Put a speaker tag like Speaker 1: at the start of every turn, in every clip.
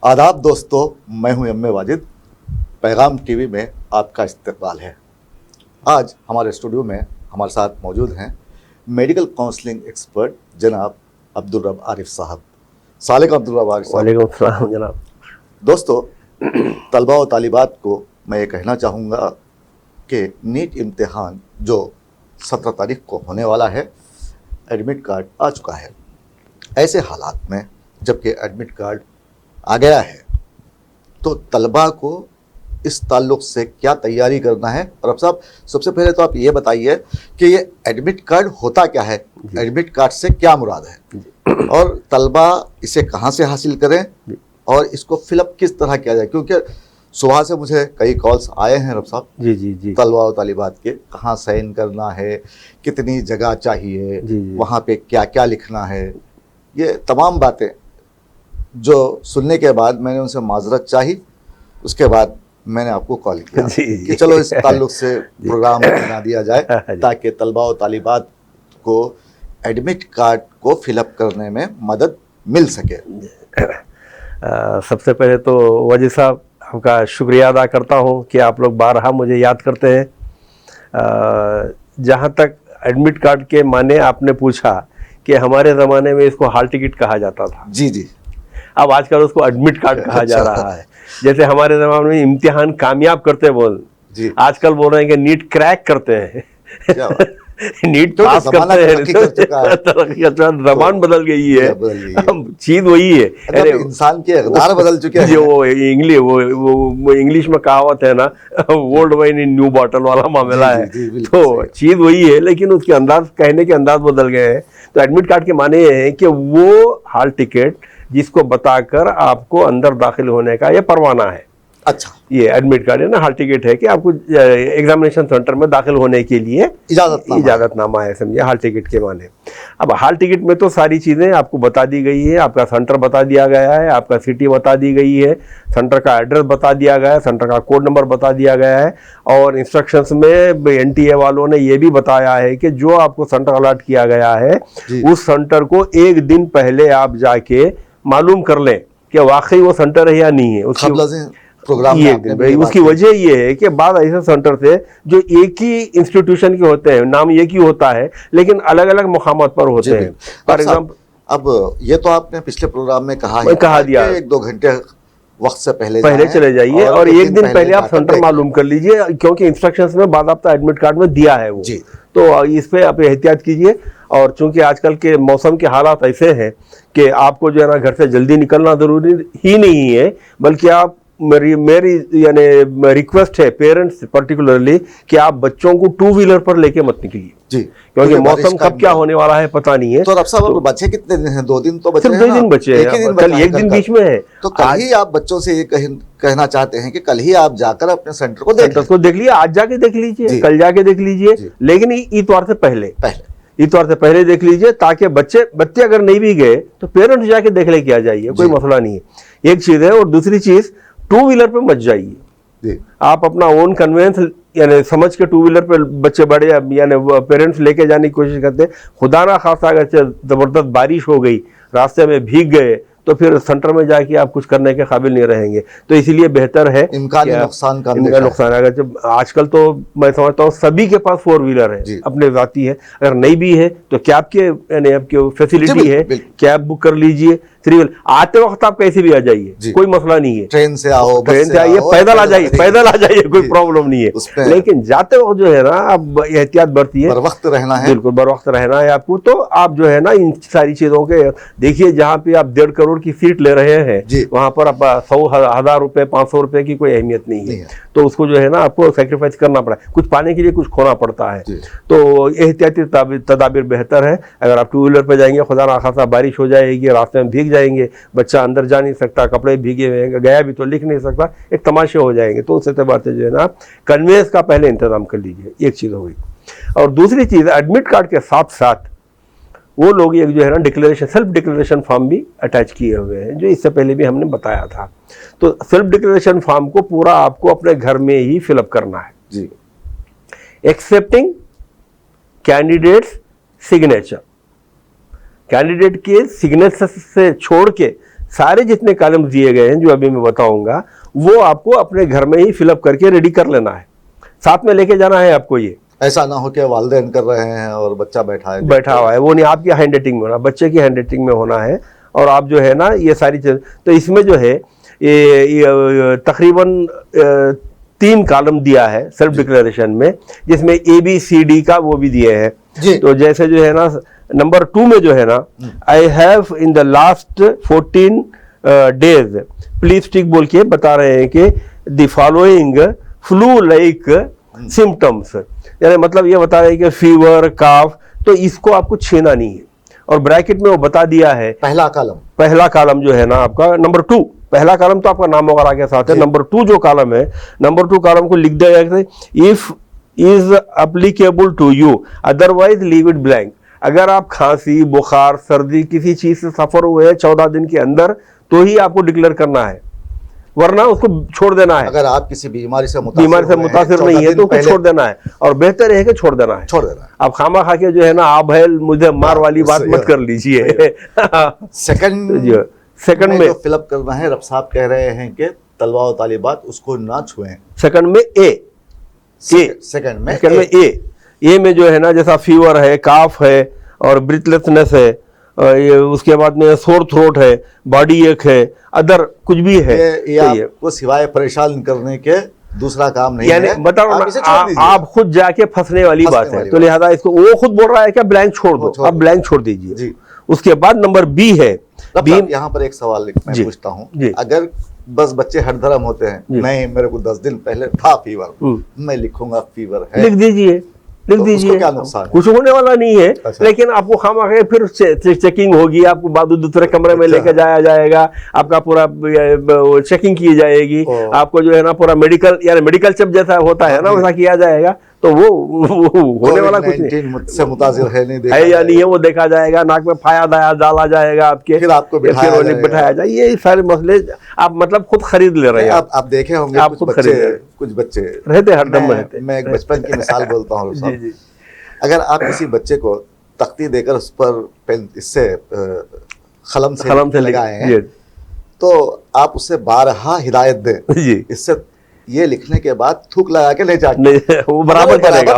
Speaker 1: आदाब दोस्तों, मैं हूं एम ए वाजिद। पैगाम टीवी में आपका इस्तकबाल है। आज हमारे स्टूडियो में हमारे साथ मौजूद हैं मेडिकल काउंसलिंग एक्सपर्ट जनाब अब्दुल रब आरिफ साहब। सलाम अब्दुल रब आरिफ साहब।
Speaker 2: वालेकुम अस्सलाम जनाब।
Speaker 1: दोस्तों, तलबा और तालिबात को मैं ये कहना चाहूँगा कि नीट इम्तिहान जो 17 तारीख को होने वाला है, एडमिट कार्ड आ चुका है। ऐसे हालात में जबकि एडमिट कार्ड आ गया है तो तलबा को इस ताल्लुक़ से क्या तैयारी करना है। और अब साहब, सबसे पहले तो आप ये बताइए कि ये एडमिट कार्ड होता क्या है, एडमिट कार्ड से क्या मुराद है, और तलबा इसे कहाँ से हासिल करें और इसको फिलअप किस तरह किया जाए। क्योंकि सुबह से मुझे कई कॉल्स आए हैं रब साहब,
Speaker 2: जी
Speaker 1: तलबा और तालिबात के, कहाँ साइन करना है, कितनी जगह चाहिए, वहाँ पे क्या क्या लिखना है, ये तमाम बातें जो सुनने के बाद मैंने उनसे माजरत चाही। उसके बाद मैंने आपको कॉल किया कि चलो इस ताल्लुक़ से प्रोग्राम बना दिया जाए ताकि तलबा और तालिबात को एडमिट कार्ड को फिलअप करने में मदद मिल सके।
Speaker 2: सबसे पहले तो वाजिद साहब, आपका शुक्रिया अदा करता हूँ कि आप लोग बारहा मुझे याद करते हैं। जहाँ तक एडमिट कार्ड के माने आपने पूछा कि हमारे ज़माने में इसको हॉल टिकट कहा जाता था।
Speaker 1: जी।
Speaker 2: अब आजकल उसको एडमिट कार्ड कहा जा रहा है। जैसे हमारे ज़माने में इम्तिहान कामयाब करते बोल, आजकल बोल रहे हैं कि नीट क्रैक करते हैं, नीट
Speaker 1: तो
Speaker 2: पास करते हैं। जबान बदल गई है, चीज वही है।
Speaker 1: अरे इंसान के अक़दार बदल चुके हैं।
Speaker 2: जो वो इंग्लिश में कहावत है ना, old wine in new bottle वाला मामला है। तो चीज वही है, लेकिन उसके अंदाज, कहने के अंदाज बदल गए हैं। तो एडमिट कार्ड के माने ये है कि वो हॉल टिकट जिसको बताकर आपको अंदर दाखिल होने का ये परवाना है।
Speaker 1: अच्छा,
Speaker 2: ये एडमिट कार्ड है ना, हॉल टिकट है कि आपको एग्जामिनेशन सेंटर में दाखिल होने के लिए इजाज़तनामा है, समझिए, हॉल टिकट के माने। अब हॉल टिकट में तो सारी चीज़ें आपको बता दी गई है। आपका सेंटर बता दिया गया है, आपका सिटी बता दी गई है, सेंटर का एड्रेस बता दिया गया है, सेंटर का कोड नंबर बता दिया गया है। और इंस्ट्रक्शंस में NTA वालों ने ये भी बताया है कि जो आपको सेंटर अलॉट किया गया है उस सेंटर को एक दिन पहले आप जाके मालूम कर लें कि वाकई वो सेंटर है या नहीं है। उसकी वजह ये है कि बाद ऐसे सेंटर थे जो एक ही इंस्टीट्यूशन के होते हैं, नाम एक ही होता है, लेकिन अलग अलग मुकामात पर होते हैं। फॉर एग्जाम्पल,
Speaker 1: अब ये तो आपने पिछले प्रोग्राम में कहा
Speaker 2: दिया
Speaker 1: 1-2 घंटे वक्त से पहले
Speaker 2: चले जाइए और एक दिन पहले आप सेंटर मालूम कर लीजिए, क्योंकि इंस्ट्रक्शंस में बाकायदा एडमिट कार्ड में दिया है वो। तो इस पे आप एहतियात कीजिए। और चूंकि आजकल के मौसम के हालात ऐसे हैं कि आपको जो है ना घर से जल्दी निकलना ज़रूरी ही नहीं है, बल्कि आप मेरी यानी रिक्वेस्ट है पेरेंट्स पर्टिकुलरली कि आप बच्चों को 2 व्हीलर पर लेके मत निकलिए जी, क्योंकि मौसम कब क्या होने वाला है पता नहीं है।
Speaker 1: तो अब साहब, बच्चे कितने दिन हैं? 2 दिन तो बचे हैं।
Speaker 2: 2 दिन बचे हैं, कल एक दिन बीच में है।
Speaker 1: तो कल ही आप बच्चों से ये कहना चाहते हैं कि कल ही आप जाकर अपने सेंटर को
Speaker 2: देख लीजिए, आज जाके देख लीजिए, कल जाके देख लीजिए, लेकिन इतवार से पहले देख लीजिए, ताकि बच्चे अगर नहीं भी गए तो पेरेंट्स जाके देख ले के आ जाइए, कोई मसला नहीं है। एक चीज है। और दूसरी चीज, 2 व्हीलर पे मत जाइए। आप अपना ओन कन्वेंस यानी समझ के 2 व्हीलर पे बच्चे बड़े यानी पेरेंट्स लेके जाने की कोशिश करते हैं। खुदा ना खासा अगर जबरदस्त बारिश हो गई, रास्ते में भीग गए, तो फिर सेंटर में जाके आप कुछ करने के काबिल नहीं रहेंगे। तो इसीलिए बेहतर है
Speaker 1: इनका नुकसान
Speaker 2: अगर जब आजकल तो मैं समझता हूँ सभी के पास 4 व्हीलर है, अपने जाती है। अगर नहीं भी है तो कैब के यानी आपकी फैसिलिटी है, कैब बुक कर लीजिए। 3 व्हीलर आते वक्त आप कैसे भी आ जाइए, कोई मसला नहीं है।
Speaker 1: ट्रेन से आइए,
Speaker 2: पैदल आ जाइए, कोई प्रॉब्लम नहीं है। लेकिन जाते वक्त जो है ना आप एहतियात बरतिए,
Speaker 1: बरवक्त रहना है।
Speaker 2: बिल्कुल बरवक्त रहना है आपको। तो आप जो है ना इन सारी चीजों के देखिए, जहाँ पे आप 1.5 करोड़ की सीट ले रहे हैं वहां पर आप 100,000 रुपए 500 रुपए की कोई अहमियत नहीं है। तो उसको जो है ना आपको सेक्रीफाइस करना पड़ा है, कुछ पाने के लिए कुछ खोना पड़ता है। तो एहतियाती तदाबीर बेहतर है। अगर आप 2 व्हीलर पर जाएंगे, खुदा ना खासा बारिश हो जाएगी, रास्ते में भीग जाएंगे, बच्चा अंदर जा नहीं सकता, कपड़े भीगे हुए हैं, गया भी तो लिख नहीं सकता, एक तमाशे हो जाएंगे। तो उस एतबार से जो है ना कन्वेंस का पहले इंतजाम कर लीजिए। एक चीज़ हो गई। और दूसरी चीज़, एडमिट कार्ड के साथ साथ वो लोग एक जो है ना डिक्लेरेशन, सेल्फ डिक्लेरेशन फॉर्म भी अटैच किए हुए हैं, जो इससे पहले भी हमने बताया था। तो सेल्फ डिक्लेरेशन फॉर्म को पूरा आपको अपने घर में ही फिलअप करना है जी। Excepting candidates signature. कैंडिडेट के सिग्नेचर से छोड़ के सारे जितने कॉलम दिए गए हैं जो अभी मैं बताऊंगा, वो आपको अपने घर में ही फिलअप करके रेडी कर लेना है, साथ में लेके जाना है आपको। ये
Speaker 1: ऐसा ना हो कि वालिदैन कर रहे हैं और बच्चा बैठा
Speaker 2: हुआ है, वो नहीं, आपकी हैंड राइटिंग में होना, बच्चे की हैंड राइटिंग में होना है। और आप जो है ना ये सारी चीज, तो इसमें जो है ये तकरीबन 3 कॉलम दिया है सेल्फ डिक्लेरेशन में, जिसमें ABCD का वो भी दिए हैं। तो जैसे जो है ना नंबर 2 में जो है ना, I have in the last 14 days please tick बोल के बता रहे हैं कि the following flu like symptoms, यानी मतलब ये बता रहे हैं कि फीवर, काफ, तो इसको आपको छीना नहीं है। और ब्रैकेट में वो बता दिया है
Speaker 1: पहला कॉलम
Speaker 2: जो है ना आपका नंबर 2, पहला कॉलम तो आपका नाम वगैरह के साथ है। नंबर 2 जो कॉलम है, नंबर 2 कॉलम को लिख दिया गया है if is applicable to you, otherwise leave it blank. अगर आप खांसी, बुखार, सर्दी किसी चीज से सफर हुए हैं 14 दिन के अंदर, तो ही आपको डिक्लेयर करना है, वरना उसको छोड़ देना है।
Speaker 1: अगर आप किसी बीमारी से
Speaker 2: मुतासिर नहीं है तो उसको छोड़ देना है, और बेहतर है कि छोड़ देना है। आप खामा खा के जो है ना आप है मुझे मार वाली बात मत कर लीजिए।
Speaker 1: सेकंड में फिलअप करना है, रब साहब कह रहे हैं कि तलवा और तालिबात उसको ना छुएं।
Speaker 2: सेकंड में ए में जो है ना, जैसा फीवर है, काफ है और ब्रीथलेसनेस है, ये उसके बाद में सोर थ्रोट है, बॉडी एक है, अदर कुछ भी है,
Speaker 1: ये आपको सिवाय परेशान करने के दूसरा काम नहीं
Speaker 2: है। बता रहा हूँ आप खुद जाके फंसने वाली बात है, तो लिहाजा इसको, वो खुद बोल रहा है क्या ब्लैंक छोड़ दो, आप ब्लैंक छोड़ दीजिए। उसके बाद नंबर बी है।
Speaker 1: यहाँ पर एक सवाल मैं पूछता हूँ, अगर बस बच्चे हरदरम होते हैं, नहीं मेरे को 10 दिन पहले था फीवर, मैं लिखूंगा फीवर है,
Speaker 2: लिख दीजिए,
Speaker 1: क्या नुकसान है?
Speaker 2: कुछ होने वाला नहीं है। अच्छा। लेकिन आपको खामखा फिर चेकिंग होगी, आपको बाद दूसरे कमरे में लेकर जाया जाएगा, आपका पूरा चेकिंग की जाएगी, आपको जो है ना पूरा मेडिकल, यानी मेडिकल चेक जैसा होता है ना वैसा किया जाएगा। तो वो होने वाला कुछ नहीं
Speaker 1: से मुतासिर है, नहीं
Speaker 2: है या नहीं है वो देखा जाएगा, नाक में फाया डाला जाएगा आपके,
Speaker 1: फिर आपको
Speaker 2: बिठाया जाए। ये सारे मसले आप मतलब खुद खरीद ले रहे हैं।
Speaker 1: आप देखे होंगे
Speaker 2: आप खुद खरीद,
Speaker 1: कुछ बच्चे
Speaker 2: रहते हरदम रहते।
Speaker 1: मैं एक बचपन की मिसाल बोलता हूँ, अगर आप किसी बच्चे को तख्ती देकर उस पर पेन इससे कलम से लगाए हैं, तो आप उसे 12 हिदायत दें, इससे ये लिखने के बाद थूक लगा के नहीं,
Speaker 2: वो बराबर करेगा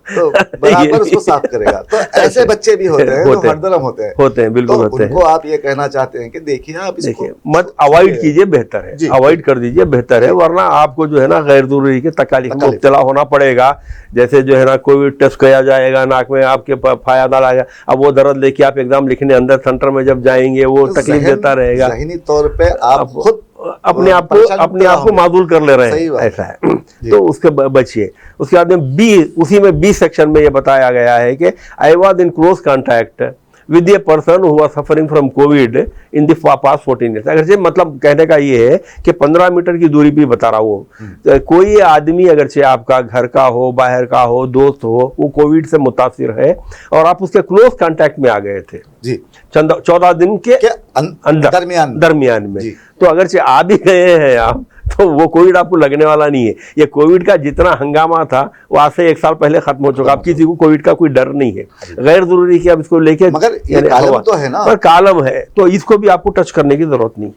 Speaker 1: तो बराबर उसको साफ करेगा। तो ऐसे बच्चे भी होते हैं जो हरदरम होते हैं,
Speaker 2: बिल्कुल होते हैं।
Speaker 1: उनको आप ये कहना चाहते हैं कि देखिए आप इसको
Speaker 2: मत अवॉइड कीजिए, बेहतर है, अवॉइड कर दीजिए, बेहतर है, वरना आपको जो है ना गैर जरूरी के तकालीफ में मुब्तला होना पड़ेगा। जैसे जो है ना कोविड टेस्ट किया जाएगा, नाक में आपके फाया डाला, अब वो दर्द लेके आप एग्जाम लिखने अंदर सेंटर में जब जाएंगे वो तकलीफ देता रहेगा।
Speaker 1: ज़हनी तौर पे आप खुद
Speaker 2: अपने आप को माजूल कर ले रहे हैं, ऐसा है। तो उसके बचिए। उसके बाद में बी, उसी में बी सेक्शन में ये बताया गया है कि I was in close contact with a person who was suffering from Covid in the past 14 years. अगर मतलब कहने का ये है कि 15 मीटर की दूरी भी बता रहा हूँ, कोई आदमी अगरचे आपका घर का हो, बाहर का हो, दोस्त हो, वो कोविड से मुतासिर है और आप उसके क्लोज कांटेक्ट में आ गए थे जी 14 दिन के अंदर दरमियान में, तो अगरचे आ भी गए हैं आप, तो वो कोविड आपको लगने वाला नहीं है। ये कोविड का जितना हंगामा था वो आज से 1 साल पहले खत्म हो चुका। अब किसी को कोविड का कोई डर नहीं है, गैर जरूरी कि आप इसको लेके,
Speaker 1: मगर ये कॉलम तो है ना,
Speaker 2: पर कॉलम है तो इसको भी आपको टच करने की जरूरत नहीं।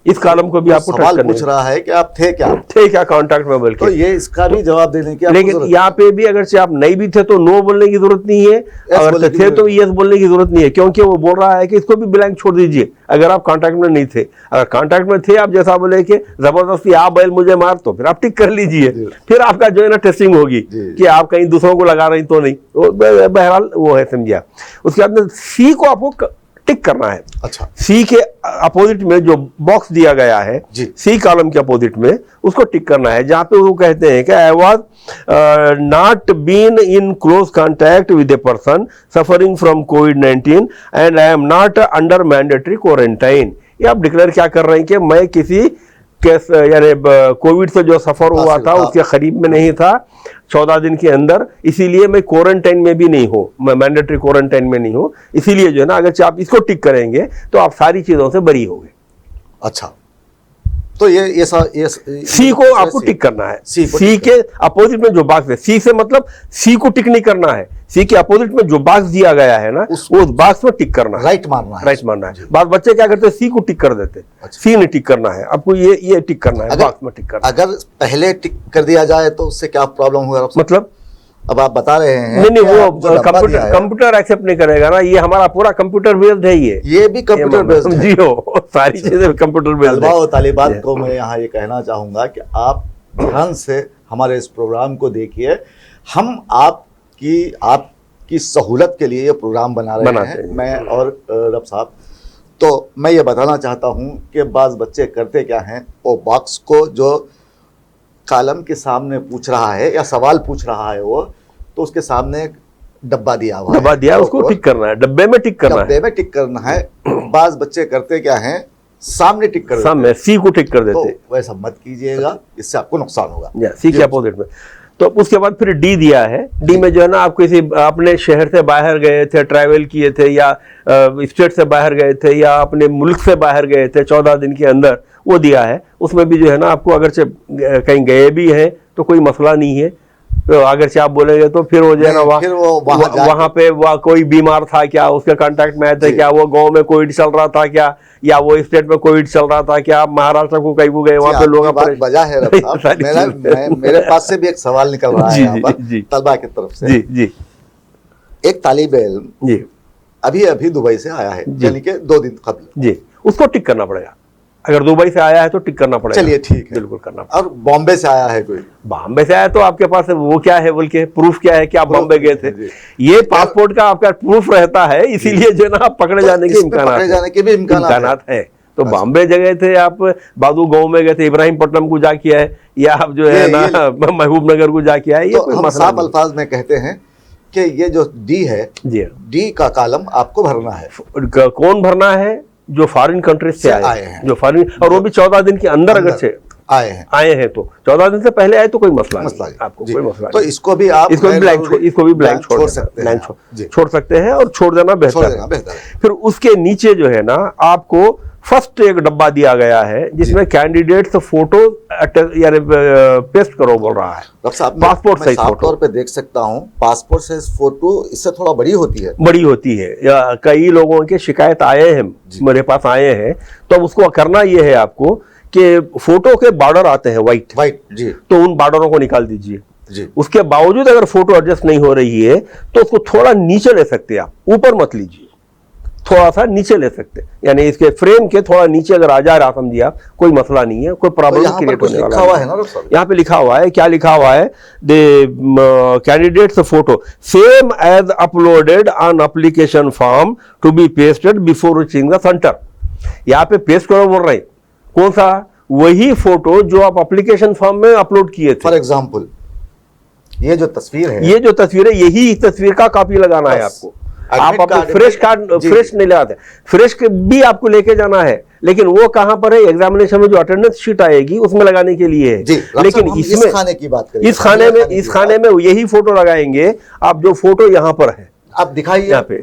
Speaker 2: इस कॉलम को भी आपको टच करने
Speaker 1: पूछ रहा है कि आप थे क्या
Speaker 2: कांटेक्ट में, बल्कि
Speaker 1: तो ये इसका भी जवाब देने की,
Speaker 2: लेकिन यहाँ पे भी अगर से आप नहीं भी थे तो नो बोलने की जरूरत नहीं है, अगर थे तो यस बोलने की जरूरत नहीं है, क्योंकि वो बोल रहा है कि इसको भी ब्लैंक छोड़ दीजिए अगर आप कांटेक्ट में नहीं थे। अगर कांटेक्ट में थे, आप जैसा बोले कि जबरदस्ती आप बैल मुझे मार, तो फिर आप टिक कर लीजिए, फिर आपका जो है ना टेस्टिंग होगी कि आप कहीं दूसरों को लगा रही तो नहीं, बहरहाल वो है, समझिए। उसके बाद में सी को आपको टिक करना है।
Speaker 1: अच्छा,
Speaker 2: सी के अपोजिट में जो बॉक्स दिया गया है, सी कॉलम के अपोजिट में उसको टिक करना है, जहां पे वो कहते हैं कि I was not been in close contact with a person suffering from कोविड-19 and I am not under mandatory quarantine. ये आप डिक्लेयर क्या कर रहे हैं कि मैं किसी यानी कोविड से जो सफर हुआ था उसके करीब में नहीं था 14 दिन के अंदर, इसीलिए मैं क्वारंटाइन में भी नहीं हूँ, मैं मैंडेटरी क्वारंटाइन में नहीं हूँ, इसीलिए जो है ना अगर आप इसको टिक करेंगे तो आप सारी चीजों से बरी होंगे।
Speaker 1: अच्छा, तो ये
Speaker 2: सी को आपको टिक करना है। सी के अपोजिट में जो बॉक्स है, सी से मतलब सी को टिक नहीं करना है, सी के अपोजिट में जो बॉक्स दिया गया है ना उस बॉक्स में टिक करना है,
Speaker 1: राइट मारना है,
Speaker 2: राइट मारना है। बाद बच्चे क्या करते हैं, सी को टिक कर देते, सी नहीं टिक करना है आपको, ये टिक करना है, बॉक्स में टिक करना है।
Speaker 1: अगर पहले टिक कर दिया जाए तो उससे क्या प्रॉब्लम होगा?
Speaker 2: मतलब
Speaker 1: अब आप बता रहे हैं
Speaker 2: नहीं वो कंप्यूटर एक्सेप्ट नहीं करेगा ना, ये हमारा पूरा कंप्यूटर बेस्ड है, ये भी
Speaker 1: कंप्यूटर बेस्ड
Speaker 2: जी हो, सारी चीजें कंप्यूटर बेस्ड है।
Speaker 1: तलबा और तालिबात को मैं यहाँ ये कहना चाहूँगा कि आप ध्यान से हमारे इस प्रोग्राम को देखिए। हम आपकी सहूलत के लिए ये प्रोग्राम बना रहे हैं, मैं और रब साहब। तो मैं ये बताना चाहता हूँ कि बाज़ बच्चे करते क्या हैं, वो बॉक्स को जो कॉलम के सामने पूछ रहा है या सवाल पूछ रहा है वो, तो उसके सामने डब्बा दिया हुआ है,
Speaker 2: डब्बा दिया उसको टिक करना है, डब्बे में टिक करना है,
Speaker 1: डब्बे में टिक करना है। बाज़ बच्चे करते क्या हैं, सामने टिक कर देते,
Speaker 2: सामने सी को टिक कर देते।
Speaker 1: तो वैसा मत कीजिएगा, इससे आपको नुकसान होगा।
Speaker 2: सी के अपोजिट में। तो उसके बाद फिर डी दिया है, डी में जो है ना आप किसी अपने शहर से बाहर गए थे, ट्रैवल किए थे, या स्टेट से बाहर गए थे, या अपने मुल्क से बाहर गए थे 14 दिन के अंदर, वो दिया है। उसमें भी जो है ना आपको अगर कहीं गए भी हैं तो कोई मसला नहीं है, तो अगर आप बोलेंगे तो फिर वो जो है ना वहाँ पे कोई बीमार था क्या, उसके कांटेक्ट में आए थे क्या, वो गांव में कोविड चल रहा था क्या, या वो स्टेट में कोविड चल रहा था क्या, महाराष्ट्र को कहीं को गए वहाँ पे लोग
Speaker 1: वजह है। मेरे पास से भी एक सवाल निकल रहा है यहाँ पर तलबा की तरफ से।
Speaker 2: जी
Speaker 1: एक तालिब इल्म अभी दुबई से आया है, यानी कि 2 दिन कबल,
Speaker 2: जी उसको टिक करना पड़ेगा। अगर दुबई से आया है तो टिक करना पड़ेगा।
Speaker 1: चलिए ठीक है,
Speaker 2: बिल्कुल करना पड़ेगा।
Speaker 1: और बॉम्बे से आया है कोई,
Speaker 2: बॉम्बे से आया तो आपके पास वो क्या है बोल के प्रूफ क्या है कि आप बॉम्बे गए थे, ये पासपोर्ट का आपका प्रूफ रहता है, इसीलिए जो है ना आप पकड़े जाने के इम्कानात है। तो बॉम्बे जगह थे आप, बादू गांव में गए थे, इब्राहिमपट्टनम को जाके आए, या आप जो है ना महबूब नगर को जाके आए, ये कोई मसला
Speaker 1: साफ अल्फाज में कहते हैं कि ये जो डी है, डी का कॉलम आपको भरना है।
Speaker 2: कौन भरना है? जो फॉरेन कंट्रीज से आए हैं, जो फॉरेन, और वो भी 14 दिन के अंदर अगर से आए हैं तो 14 दिन से पहले आए तो कोई मसला नहीं, आपको कोई मसला
Speaker 1: तो इसको भी आप
Speaker 2: ब्लैंक छोड़ सकते हैं, और छोड़ देना बेहतर है। फिर उसके नीचे जो है ना आपको फर्स्ट एक डब्बा दिया गया है जिसमें कैंडिडेट्स फोटो यानी पेस्ट करो बोल रहा है।
Speaker 1: पासपोर्ट साइज फोटो तौर पे देख सकता हूँ, पासपोर्ट साइज फोटो इससे थोड़ा बड़ी होती है, कई लोगों के शिकायत आए हैं, मेरे पास आए हैं। तो उसको करना ये है आपको कि फोटो के बॉर्डर आते हैं वाइट जी,
Speaker 2: तो उन बॉर्डरों को निकाल दीजिए
Speaker 1: जी।
Speaker 2: उसके बावजूद अगर फोटो एडजस्ट नहीं हो रही है तो उसको थोड़ा नीचे ले सकते हैं आप, ऊपर मत लीजिए, थोड़ा सा नीचे ले सकते हैं, यानी इसके फ्रेम के थोड़ा नीचे अगर आ जा रहा समझिए आप, कोई मसला नहीं है, कोई प्रॉब्लम क्रिएट होने वाला
Speaker 1: हुआ है ना।
Speaker 2: यहाँ पे लिखा हुआ है, क्या लिखा हुआ है, the candidate's photo same as uploaded on application form to be pasted before reaching the centre. यहाँ पे पेस्ट करो बोल रहे हैं, कौन सा? वही फोटो जो आप एप्लीकेशन फॉर्म में अपलोड किए थे।
Speaker 1: फॉर एग्जाम्पल ये जो तस्वीर है,
Speaker 2: यही तस्वीर का कॉपी लगाना है आपको। आप अपने फ्रेश कार्ड फ्रेश नहीं ले आते, फ्रेश भी आपको लेके जाना है, लेकिन वो कहां पर है? एग्जामिनेशन में जो अटेंडेंस शीट आएगी उसमें लगाने के लिए है। लेकिन इसमें इस खाने में यही फोटो लगाएंगे आप, जो फोटो यहाँ पर है
Speaker 1: आप दिखाइए यहाँ पे,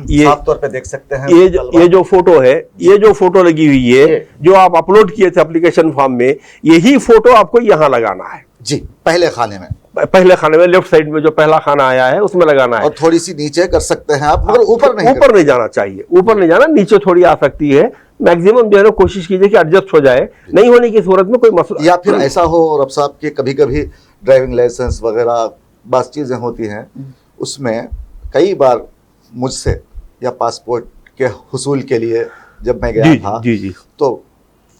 Speaker 1: ये साफ तौर पे देख सकते हैं।
Speaker 2: ये जो फोटो है, ये जो फोटो लगी हुई है जो आप अपलोड किए थे एप्लीकेशन फॉर्म में, यही फोटो आपको यहाँ लगाना है
Speaker 1: जी। पहले खाने में लेफ्ट साइड में जो पहला खाना आया है उसमें लगाना है, और थोड़ी सी नीचे कर सकते हैं आप, मगर ऊपर
Speaker 2: नहीं जाना चाहिए, ऊपर नहीं जाना, नीचे थोड़ी आ सकती है। मैक्सिमम जो है ना कोशिश कीजिए कि एडजस्ट हो जाए, नहीं होने की सूरत में कोई मसला।
Speaker 1: या फिर ऐसा हो रब साहब कि कभी कभी ड्राइविंग लाइसेंस वगैरह बस चीजें होती हैं, उसमें कई बार मुझसे या पासपोर्ट के हुसूल के लिए जब मैं गया था तो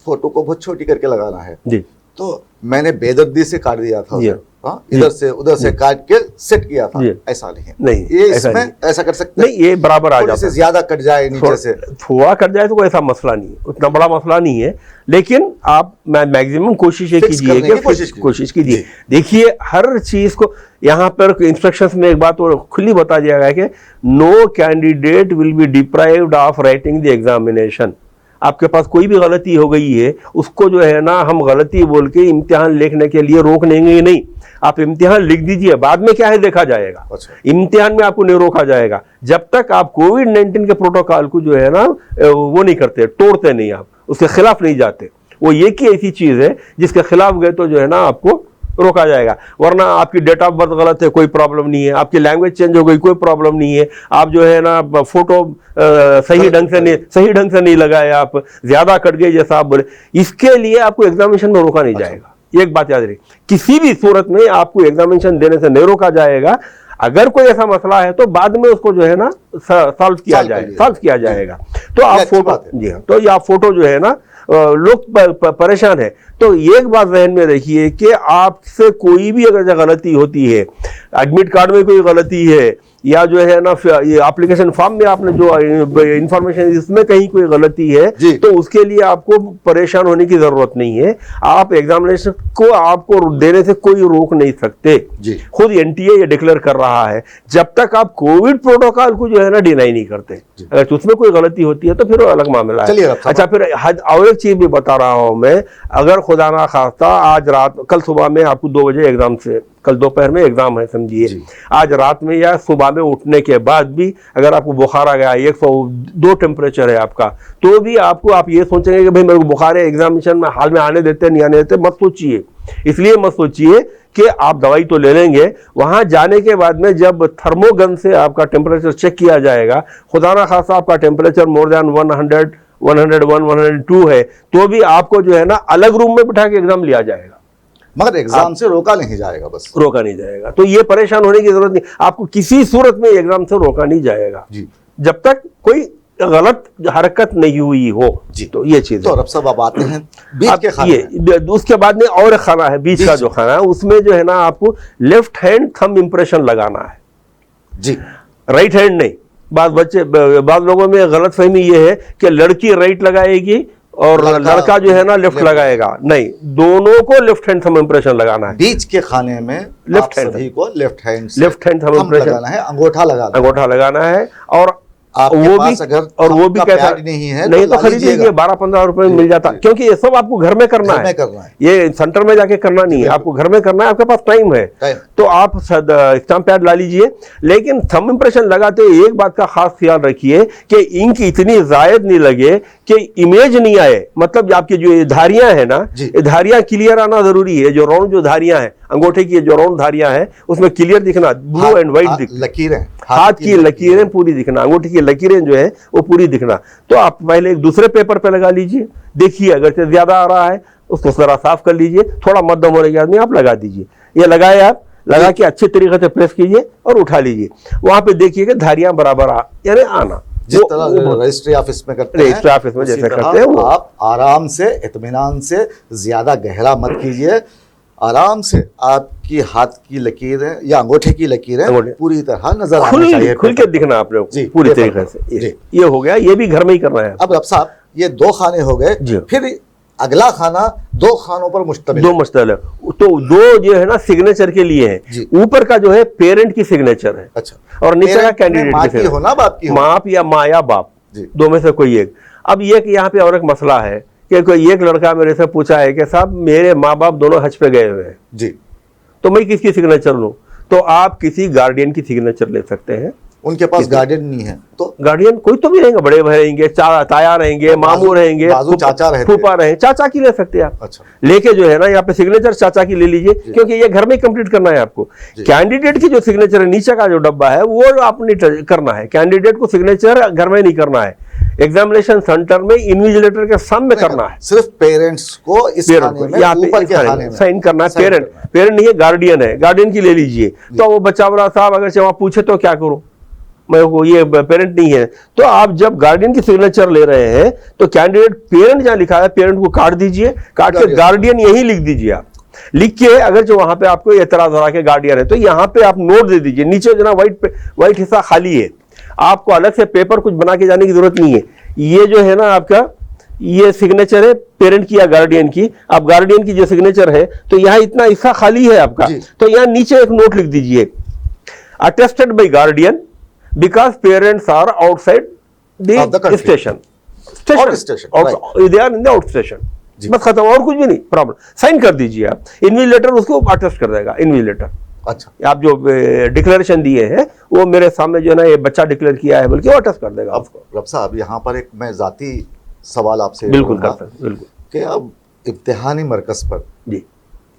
Speaker 1: फोटो को बहुत छोटी करके लगाना है जी, तो मैंने बेदर्दी से काट दिया था, इधर से उधर से काट के सेट किया था। ऐसा नहीं ये इसमें ऐसा कर सकते
Speaker 2: नहीं, ये बराबर आ जाता है,
Speaker 1: ज्यादा कट जाए नीचे से
Speaker 2: थोड़ा कट जाए तो कोई ऐसा मसला नहीं है, उतना बड़ा मसला नहीं है। लेकिन आप मैक्सिमम कोशिश कीजिए। देखिए हर चीज को यहाँ पर इंस्ट्रक्शंस में एक बात और खुली बता दिया गया है कि no candidate will be deprived of writing the examination. आपके पास कोई भी गलती हो गई है, उसको जो है ना हम गलती बोल के इम्तिहान लिखने के लिए रोक देंगे नहीं। आप इम्तिहान लिख दीजिए, बाद में क्या है देखा जाएगा। इम्तिहान में आपको नहीं रोका जाएगा जब तक आप कोविड-19 के प्रोटोकॉल को जो है ना वो नहीं करते, तोड़ते नहीं, आप उसके खिलाफ नहीं जाते। वो एक ही ऐसी चीज है जिसके खिलाफ गए तो जो है ना आपको रोका जाएगा। वरना आपकी डेट ऑफ बर्थ गलत है, कोई प्रॉब्लम नहीं है, आपकी लैंग्वेज चेंज हो गई, कोई प्रॉब्लम नहीं है, आप जो है ना फोटो सही ढंग से नहीं लगाए, आप ज्यादा कट गए जैसा आप बोले, इसके लिए आपको एग्जामिनेशन में रोका नहीं जाएगा। एक बात याद रखिए, किसी भी सूरत में आपको एग्जामिनेशन देने से नहीं रोका जाएगा। अगर कोई ऐसा मसला है तो बाद में उसको जो है ना सॉल्व किया जाएगा। तो आप फोटो, जी हाँ, तो ये आप फोटो जो है ना, लोग परेशान है तो एक बात जहन में रखिए कि आपसे कोई भी अगर गलती होती है, एडमिट कार्ड में कोई गलती है या जो है ना ये एप्लीकेशन फॉर्म में आपने जो इंफॉर्मेशन इसमें कहीं कोई गलती है, तो उसके लिए आपको परेशान होने की जरूरत नहीं है। आप एग्जामिनेशन को आपको देने से कोई रोक नहीं सकते। खुद एनटीए ये डिक्लेयर कर रहा है, जब तक आप कोविड प्रोटोकॉल को जो है ना डिनाई नहीं करते, अगर उसमें कोई गलती होती है तो फिर अलग मामला है। अच्छा, फिर और एक चीज भी बता रहा हूं मैं, अगर खुदा ना खास्ता आज रात, कल सुबह में आपको 2 बजे एग्जाम से, कल दोपहर में एग्जाम है समझिए, आज रात में या सुबह में उठने के बाद भी अगर आपको बुखार आ गया, 102 टेम्परेचर है आपका, तो भी आपको, आप ये सोचेंगे कि भाई मेरे को बुखार है, एग्जामिनेशन में हाल में आने देते नहीं आने देते, मत सोचिए। इसलिए मत सोचिए कि आप दवाई तो ले लेंगे, वहां जाने के बाद में जब थर्मोगन से आपका टेम्परेचर चेक किया जाएगा, खुदा ना खासा आपका टेम्परेचर मोर देन 100, 101, 102 है, तो भी आपको जो है ना अलग रूम में बिठा के एग्जाम लिया जाएगा,
Speaker 1: मगर एग्जाम से रोका नहीं जाएगा, बस
Speaker 2: रोका नहीं जाएगा। तो ये परेशान होने की जरूरत नहीं, आपको किसी सूरत में एग्जाम से रोका नहीं जाएगा जी, जब तक कोई गलत हरकत नहीं हुई हो जी। तो ये चीज,
Speaker 1: तो अब सब आप आते हैं बीच के खाने,
Speaker 2: उसके बाद में और खाना है, बीच का जो खाना है उसमें जो है ना आपको लेफ्ट हैंड थंब इंप्रेशन लगाना है जी, राइट हैंड नहीं। बाद लोगों में गलत फहमी ये है कि लड़की राइट लगाएगी और लड़का जो है ना लेफ्ट लगाएगा, नहीं, दोनों को लेफ्ट हैंड थंब इंप्रेशन लगाना है।
Speaker 1: बीच के खाने में
Speaker 2: लेफ्ट हैंड,
Speaker 1: सभी को लेफ्ट हैंड
Speaker 2: थंब इंप्रेशन
Speaker 1: लगाना है, अंगूठा लगाना है।
Speaker 2: और वो भी कैसा नहीं तो खरीद लीजिए, 12-15 रुपए में मिल जाता, क्योंकि ये सब आपको घर में करना है, ये सेंटर में जाके करना नहीं है, आपको घर में करना है, आपके पास टाइम है तो आप स्टैम्प पैड ला लीजिए। लेकिन थंब इंप्रेशन लगाते हुए एक बात का खास ख्याल रखिए कि इंक इतनी जायद नहीं लगे कि इमेज नहीं आए, मतलब आपकी जो ये धारियां है ना, ये धारियां क्लियर आना जरूरी है। जो राउंड जो धारियां हैं अंगूठे की, जो राउंड धारियां हैं उसमें क्लियर दिखना, ब्लू एंड व्हाइट दिखना,
Speaker 1: लकीरें,
Speaker 2: हाथ की लकीरें पूरी दिखना, अंगूठे की लकीरें जो है वो पूरी दिखना। तो आप पहले एक दूसरे पेपर पे लगा लीजिए, देखिए अगर से ज्यादा आ रहा है उसको जरा साफ कर लीजिए, थोड़ा मध्यम होने के बाद में आप लगा दीजिए। ये लगाए, आप लगा के अच्छे तरीके से प्रेस कीजिए और उठा लीजिए, वहां पे देखिए कि धारियां बराबर यानी आना,
Speaker 1: जिस तरह रजिस्ट्री ऑफिस में करते हैं,
Speaker 2: रजिस्ट्री ऑफिस में जैसे करते हैं,
Speaker 1: आप आराम से, इत्मीनान से, ज्यादा गहरा मत कीजिए, आराम से आपकी हाथ की लकीरें या अंगूठे की लकीरें पूरी तरह नजर आनी चाहिए,
Speaker 2: खुल के दिखना आप लोग पूरी तरीके से। ये हो गया, ये भी घर में ही करना है।
Speaker 1: अब रब साहब ये 2 खाने हो गए, फिर अगला खाना 2 खानों पर मुश्तमिल है।
Speaker 2: तो 2 जो है ना सिग्नेचर के लिए है, ऊपर का जो है पेरेंट की सिग्नेचर है, अच्छा, और नीचे का कैंडिडेट की सिग्नेचर, बाप या माँ या बाप, 2 में से कोई एक। अब ये कि यहाँ पे और एक मसला है कि कोई एक लड़का मेरे से पूछा है कि साहब मेरे माँ बाप दोनों हज पे गए हुए हैं जी, तो मैं किसकी सिग्नेचर लूं? तो आप किसी गार्डियन की सिग्नेचर ले सकते हैं।
Speaker 1: उनके पास गार्डियन नहीं है तो
Speaker 2: गार्डियन कोई तो भी रहेंगे, बड़े भाई रहेंगे, ताया रहेंगे, मामू रहेंगे,
Speaker 1: चाचा रहेंगे,
Speaker 2: फूफा रहेंगे, चाचा की ले सकते हैं आप। अच्छा, लेके जो है ना यहाँ पे सिग्नेचर चाचा की ले लीजिए, क्योंकि ये घर में कंप्लीट करना है आपको। कैंडिडेट की जो सिग्नेचर है, नीचे का जो डब्बा है वो आपने करना है, कैंडिडेट को सिग्नेचर घर में नहीं करना है, एग्जामिनेशन सेंटर में इन्विजिलेटर के सामने करना है।
Speaker 1: सिर्फ पेरेंट्स को इस खाने में ऊपर के खाने में
Speaker 2: साइन करना है। पेरेंट नहीं है, गार्डियन है, गार्डियन की ले लीजिए। तो वो बच्चा बोला साहब अगर वहां पूछे तो क्या करूं, मैं को ये पेरेंट नहीं है, तो आप जब गार्डियन की सिग्नेचर ले रहे हैं तो कैंडिडेट पेरेंट जहां लिखा है पेरेंट को काट दीजिए, काट के गार्डियन यही लिख दीजिए। आप लिख के अगर जो वहां पे आपको एतराज हो रहा है गार्डियन है, तो यहाँ पे आप नोट दे दीजिए, नीचे जो ना व्हाइट हिस्सा खाली है, आपको अलग से पेपर कुछ बना के जाने की जरूरत नहीं है। ये जो है ना आपका ये सिग्नेचर है पेरेंट की या गार्डियन की, आप गार्डियन की जो सिग्नेचर है तो यहाँ इतना हिस्सा खाली है आपका, तो यहाँ नीचे एक नोट लिख दीजिए, attested by guardian because parents are outside the station, they are in the out station, बस खत्म, और कुछ भी नहीं, प्रॉब्लम। साइन कर दीजिए आप, इन्विजिलेटर उसको अटेस्ट कर देगा, इन्विजिलेटर। अच्छा, आप जो डिक्लेरेशन दिए हैं वो मेरे सामने जो है ना ये बच्चा डिक्लेयर किया है बल्कि वो अटेस्ट कर देगा आपको।
Speaker 1: रब साहब यहाँ पर एक मैं जाती सवाल आपसे
Speaker 2: बिल्कुल करता हूं, बिल्कुल,
Speaker 1: कि अब इम्तिहानी मरकज पर
Speaker 2: जी,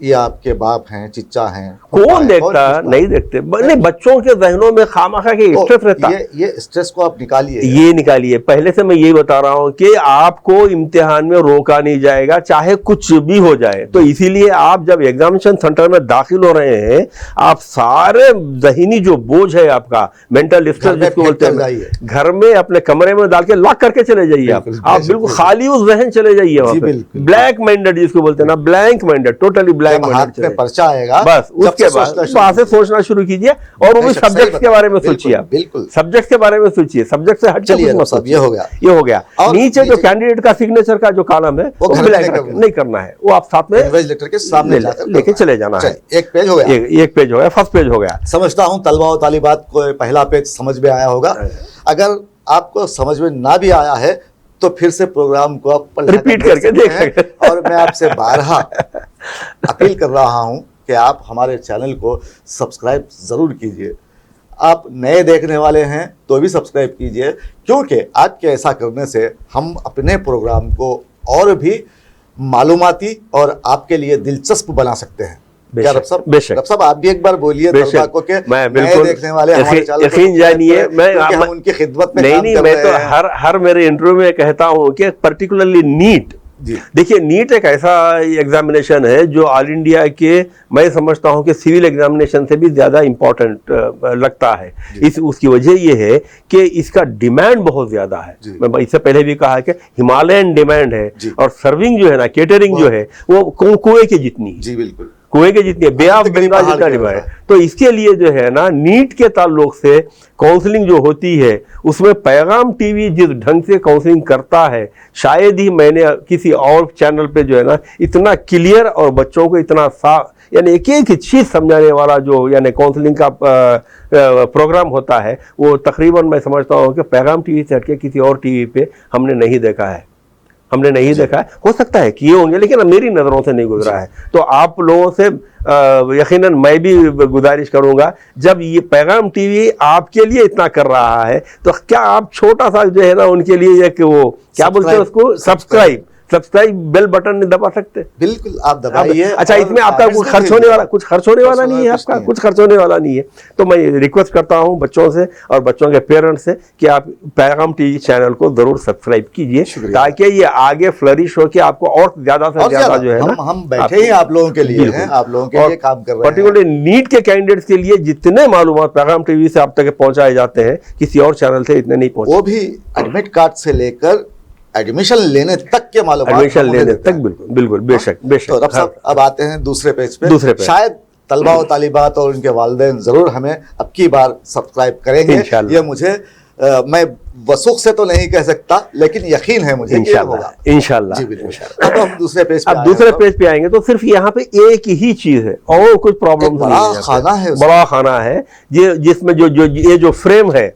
Speaker 1: ये आपके बाप हैं, चिच्चा हैं,
Speaker 2: कौन देखता? नहीं देखते। नहीं, बच्चों के जहनों में खामखा के स्ट्रेस रहता है।
Speaker 1: ये स्ट्रेस को आप निकालिए,
Speaker 2: ये निकालिए। पहले से मैं यही बता रहा हूं कि आपको इम्तिहान में रोका नहीं जाएगा, चाहे कुछ भी हो जाए। तो इसीलिए आप जब एग्जामिनेशन सेंटर में दाखिल हो रहे हैं, आप सारे जहनी जो बोझ है आपका, मेंटल स्ट्रेस जिसको बोलते हैं, घर में अपने कमरे में डाल के लॉक करके चले जाइए। आप बिल्कुल खाली उस जहन चले जाइए वहां पे। ब्लैक माइंडेड जिसको बोलते हैं ना, ब्लैंक माइंडेड, टोटली ब्लैक
Speaker 1: हाथ में पर्चा आएगा,
Speaker 2: बस उसके बाद वहां से सोचना शुरू कीजिए, और वो भी सब्जेक्ट के बारे में सोचिए।
Speaker 1: बिल्कुल
Speaker 2: सब्जेक्ट के बारे में सोचिए, सब्जेक्ट से हट
Speaker 1: चलिए। सब ये हो गया।
Speaker 2: नीचे जो कैंडिडेट का सिग्नेचर का जो कॉलम है वो नहीं करना है, वो आप साथ में
Speaker 1: लेटर के सामने
Speaker 2: लेके चले जाना है।
Speaker 1: एक पेज हो गया,
Speaker 2: एक पेज हो गया, फर्स्ट पेज हो गया।
Speaker 1: समझता हूँ तलबा और तालिबात को पहला पेज समझ में आया होगा। अगर आपको समझ में ना भी आया है तो फिर से प्रोग्राम को आप
Speaker 2: रिपीट करके देख सकते हैं।
Speaker 1: और मैं आपसे बारहा अपील कर रहा हूं कि आप हमारे चैनल को सब्सक्राइब ज़रूर कीजिए। आप नए देखने वाले हैं तो भी सब्सक्राइब कीजिए, क्योंकि आपके ऐसा करने से हम अपने प्रोग्राम को और भी मालूमाती और आपके लिए दिलचस्प बना सकते हैं। क्या रब साहब आप भी एक बार बोलिए तलबा को कि
Speaker 2: मैं बिल्कुल
Speaker 1: देखने वाले हमारे चैनल को
Speaker 2: यकीन जानिए, मैं
Speaker 1: हम उनकी खिदमत में
Speaker 2: नहीं मैं तो हर मेरे इंटरव्यू में कहता हूं कि पर्टिकुलरली नीट, देखिए नीट एक ऐसा एग्जामिनेशन है जो ऑल इंडिया के, मैं समझता हूं कि सिविल एग्जामिनेशन से भी ज्यादा इंपॉर्टेंट लगता है। उसकी वजह ये है कि इसका डिमांड बहुत ज्यादा है। मैं इससे पहले भी कहा कि हिमालयन डिमांड है, और सर्विंग जो है ना, केटरिंग जो है वो कुएं के जितनी है।
Speaker 1: जी बिल्कुल,
Speaker 2: कुएं के जितनी, बे ऑफ बंगाल जितना डिमांड है। तो इसके लिए जो है ना, नीट के ताल्लुक से काउंसलिंग जो होती है उसमें पैगाम टीवी जिस ढंग से काउंसलिंग करता है, शायद ही मैंने किसी और चैनल पे जो है ना इतना क्लियर और बच्चों को इतना साफ, यानी एक एक चीज समझाने वाला जो यानी काउंसलिंग का प्रोग्राम होता है, वो तकरीबन मैं समझता हूँ कि पैगाम टीवी से हटके किसी और टीवी पे हमने नहीं देखा है। हमने नहीं देखा है, हो सकता है किए होंगे लेकिन मेरी नज़रों से नहीं गुजरा है। तो आप लोगों से यकीनन मैं भी गुजारिश करूंगा, जब ये पैगाम टीवी आपके लिए इतना कर रहा है तो क्या आप छोटा सा जो है ना उनके लिए एक वो क्या बोलते हैं उसको, सब्सक्राइब बेल बटन नहीं दबा सकते?
Speaker 1: बिल्कुल आप दबाइए।
Speaker 2: अच्छा, इसमें आपका कुछ खर्च होने वाला नहीं है, आपका कुछ खर्च होने वाला नहीं है। तो मैं रिक्वेस्ट करता हूं बच्चों से और बच्चों के पेरेंट्स से कि आप पैगाम टीवी चैनल को जरूर सब्सक्राइब कीजिए, ताकि ये आगे फ्लरिश हो के आपको और ज्यादा से ज्यादा जो है ना,
Speaker 1: हम बैठे ही आप लोगों के लिए हैं, आप लोगों के लिए काम कर रहे हैं।
Speaker 2: पर्टिकुलरली नीट के कैंडिडेट्स के लिए जितने मालूमात पैगाम टीवी से आप तक पहुंचाए जाते हैं, किसी और चैनल से इतने नहीं पहुंचे।
Speaker 1: वो भी एडमिट कार्ड से लेकर एडमिशन लेने तक के मालूमात,
Speaker 2: एडमिशन लेने तक, बिल्कुल बेशक।
Speaker 1: तो रब साहब अब आते हैं दूसरे पेज पे। शायद तलबा और तालिबात और उनके वालिदैन जरूर हमें अब की बार सब्सक्राइब करेंगे, ये मुझे मैं वसूख से तो नहीं कह सकता, लेकिन यकीन है मुझे कि होगा इंशाल्लाह। जी बिल्कुल। अब हम दूसरे पेज पे
Speaker 2: आएंगे तो सिर्फ यहाँ पे एक ही चीज है और कुछ प्रॉब्लम, बड़ा खाना है जिसमें जो फ्रेम है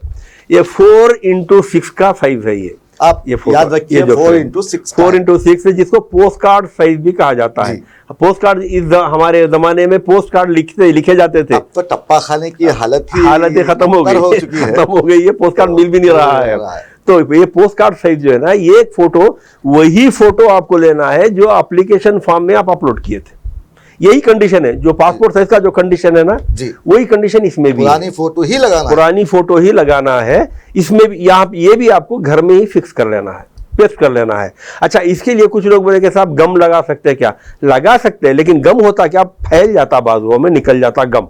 Speaker 2: ये 4x6 का साइज है। ये
Speaker 1: आप याद रखिए
Speaker 2: 4x6 है, जिसको पोस्ट कार्ड साइज भी कहा जाता है। पोस्ट कार्ड हमारे जमाने में पोस्ट कार्ड लिखे जाते थे,
Speaker 1: अब तो टप्पा खाने की हालत
Speaker 2: ही खत्म हो गई है, पोस्ट कार्ड मिल भी नहीं रहा है। तो ये पोस्ट कार्ड साइज जो है ना, ये एक फोटो, वही फोटो आपको लेना है जो एप्लीकेशन फॉर्म में आप अपलोड किए थे। यही कंडीशन है जो पासपोर्ट साइज का जो कंडीशन है ना, वही कंडीशन इसमें भी, पुरानी फोटो ही लगाना है इसमें भी। यहाँ ये भी आपको घर में ही फिक्स कर लेना है, पेस्ट कर लेना है। अच्छा, इसके लिए कुछ लोग बोले कि साहब गम लगा सकते हैं क्या? लगा सकते हैं, लेकिन गम होता क्या, फैल जाता, बाजुओं में निकल जाता गम।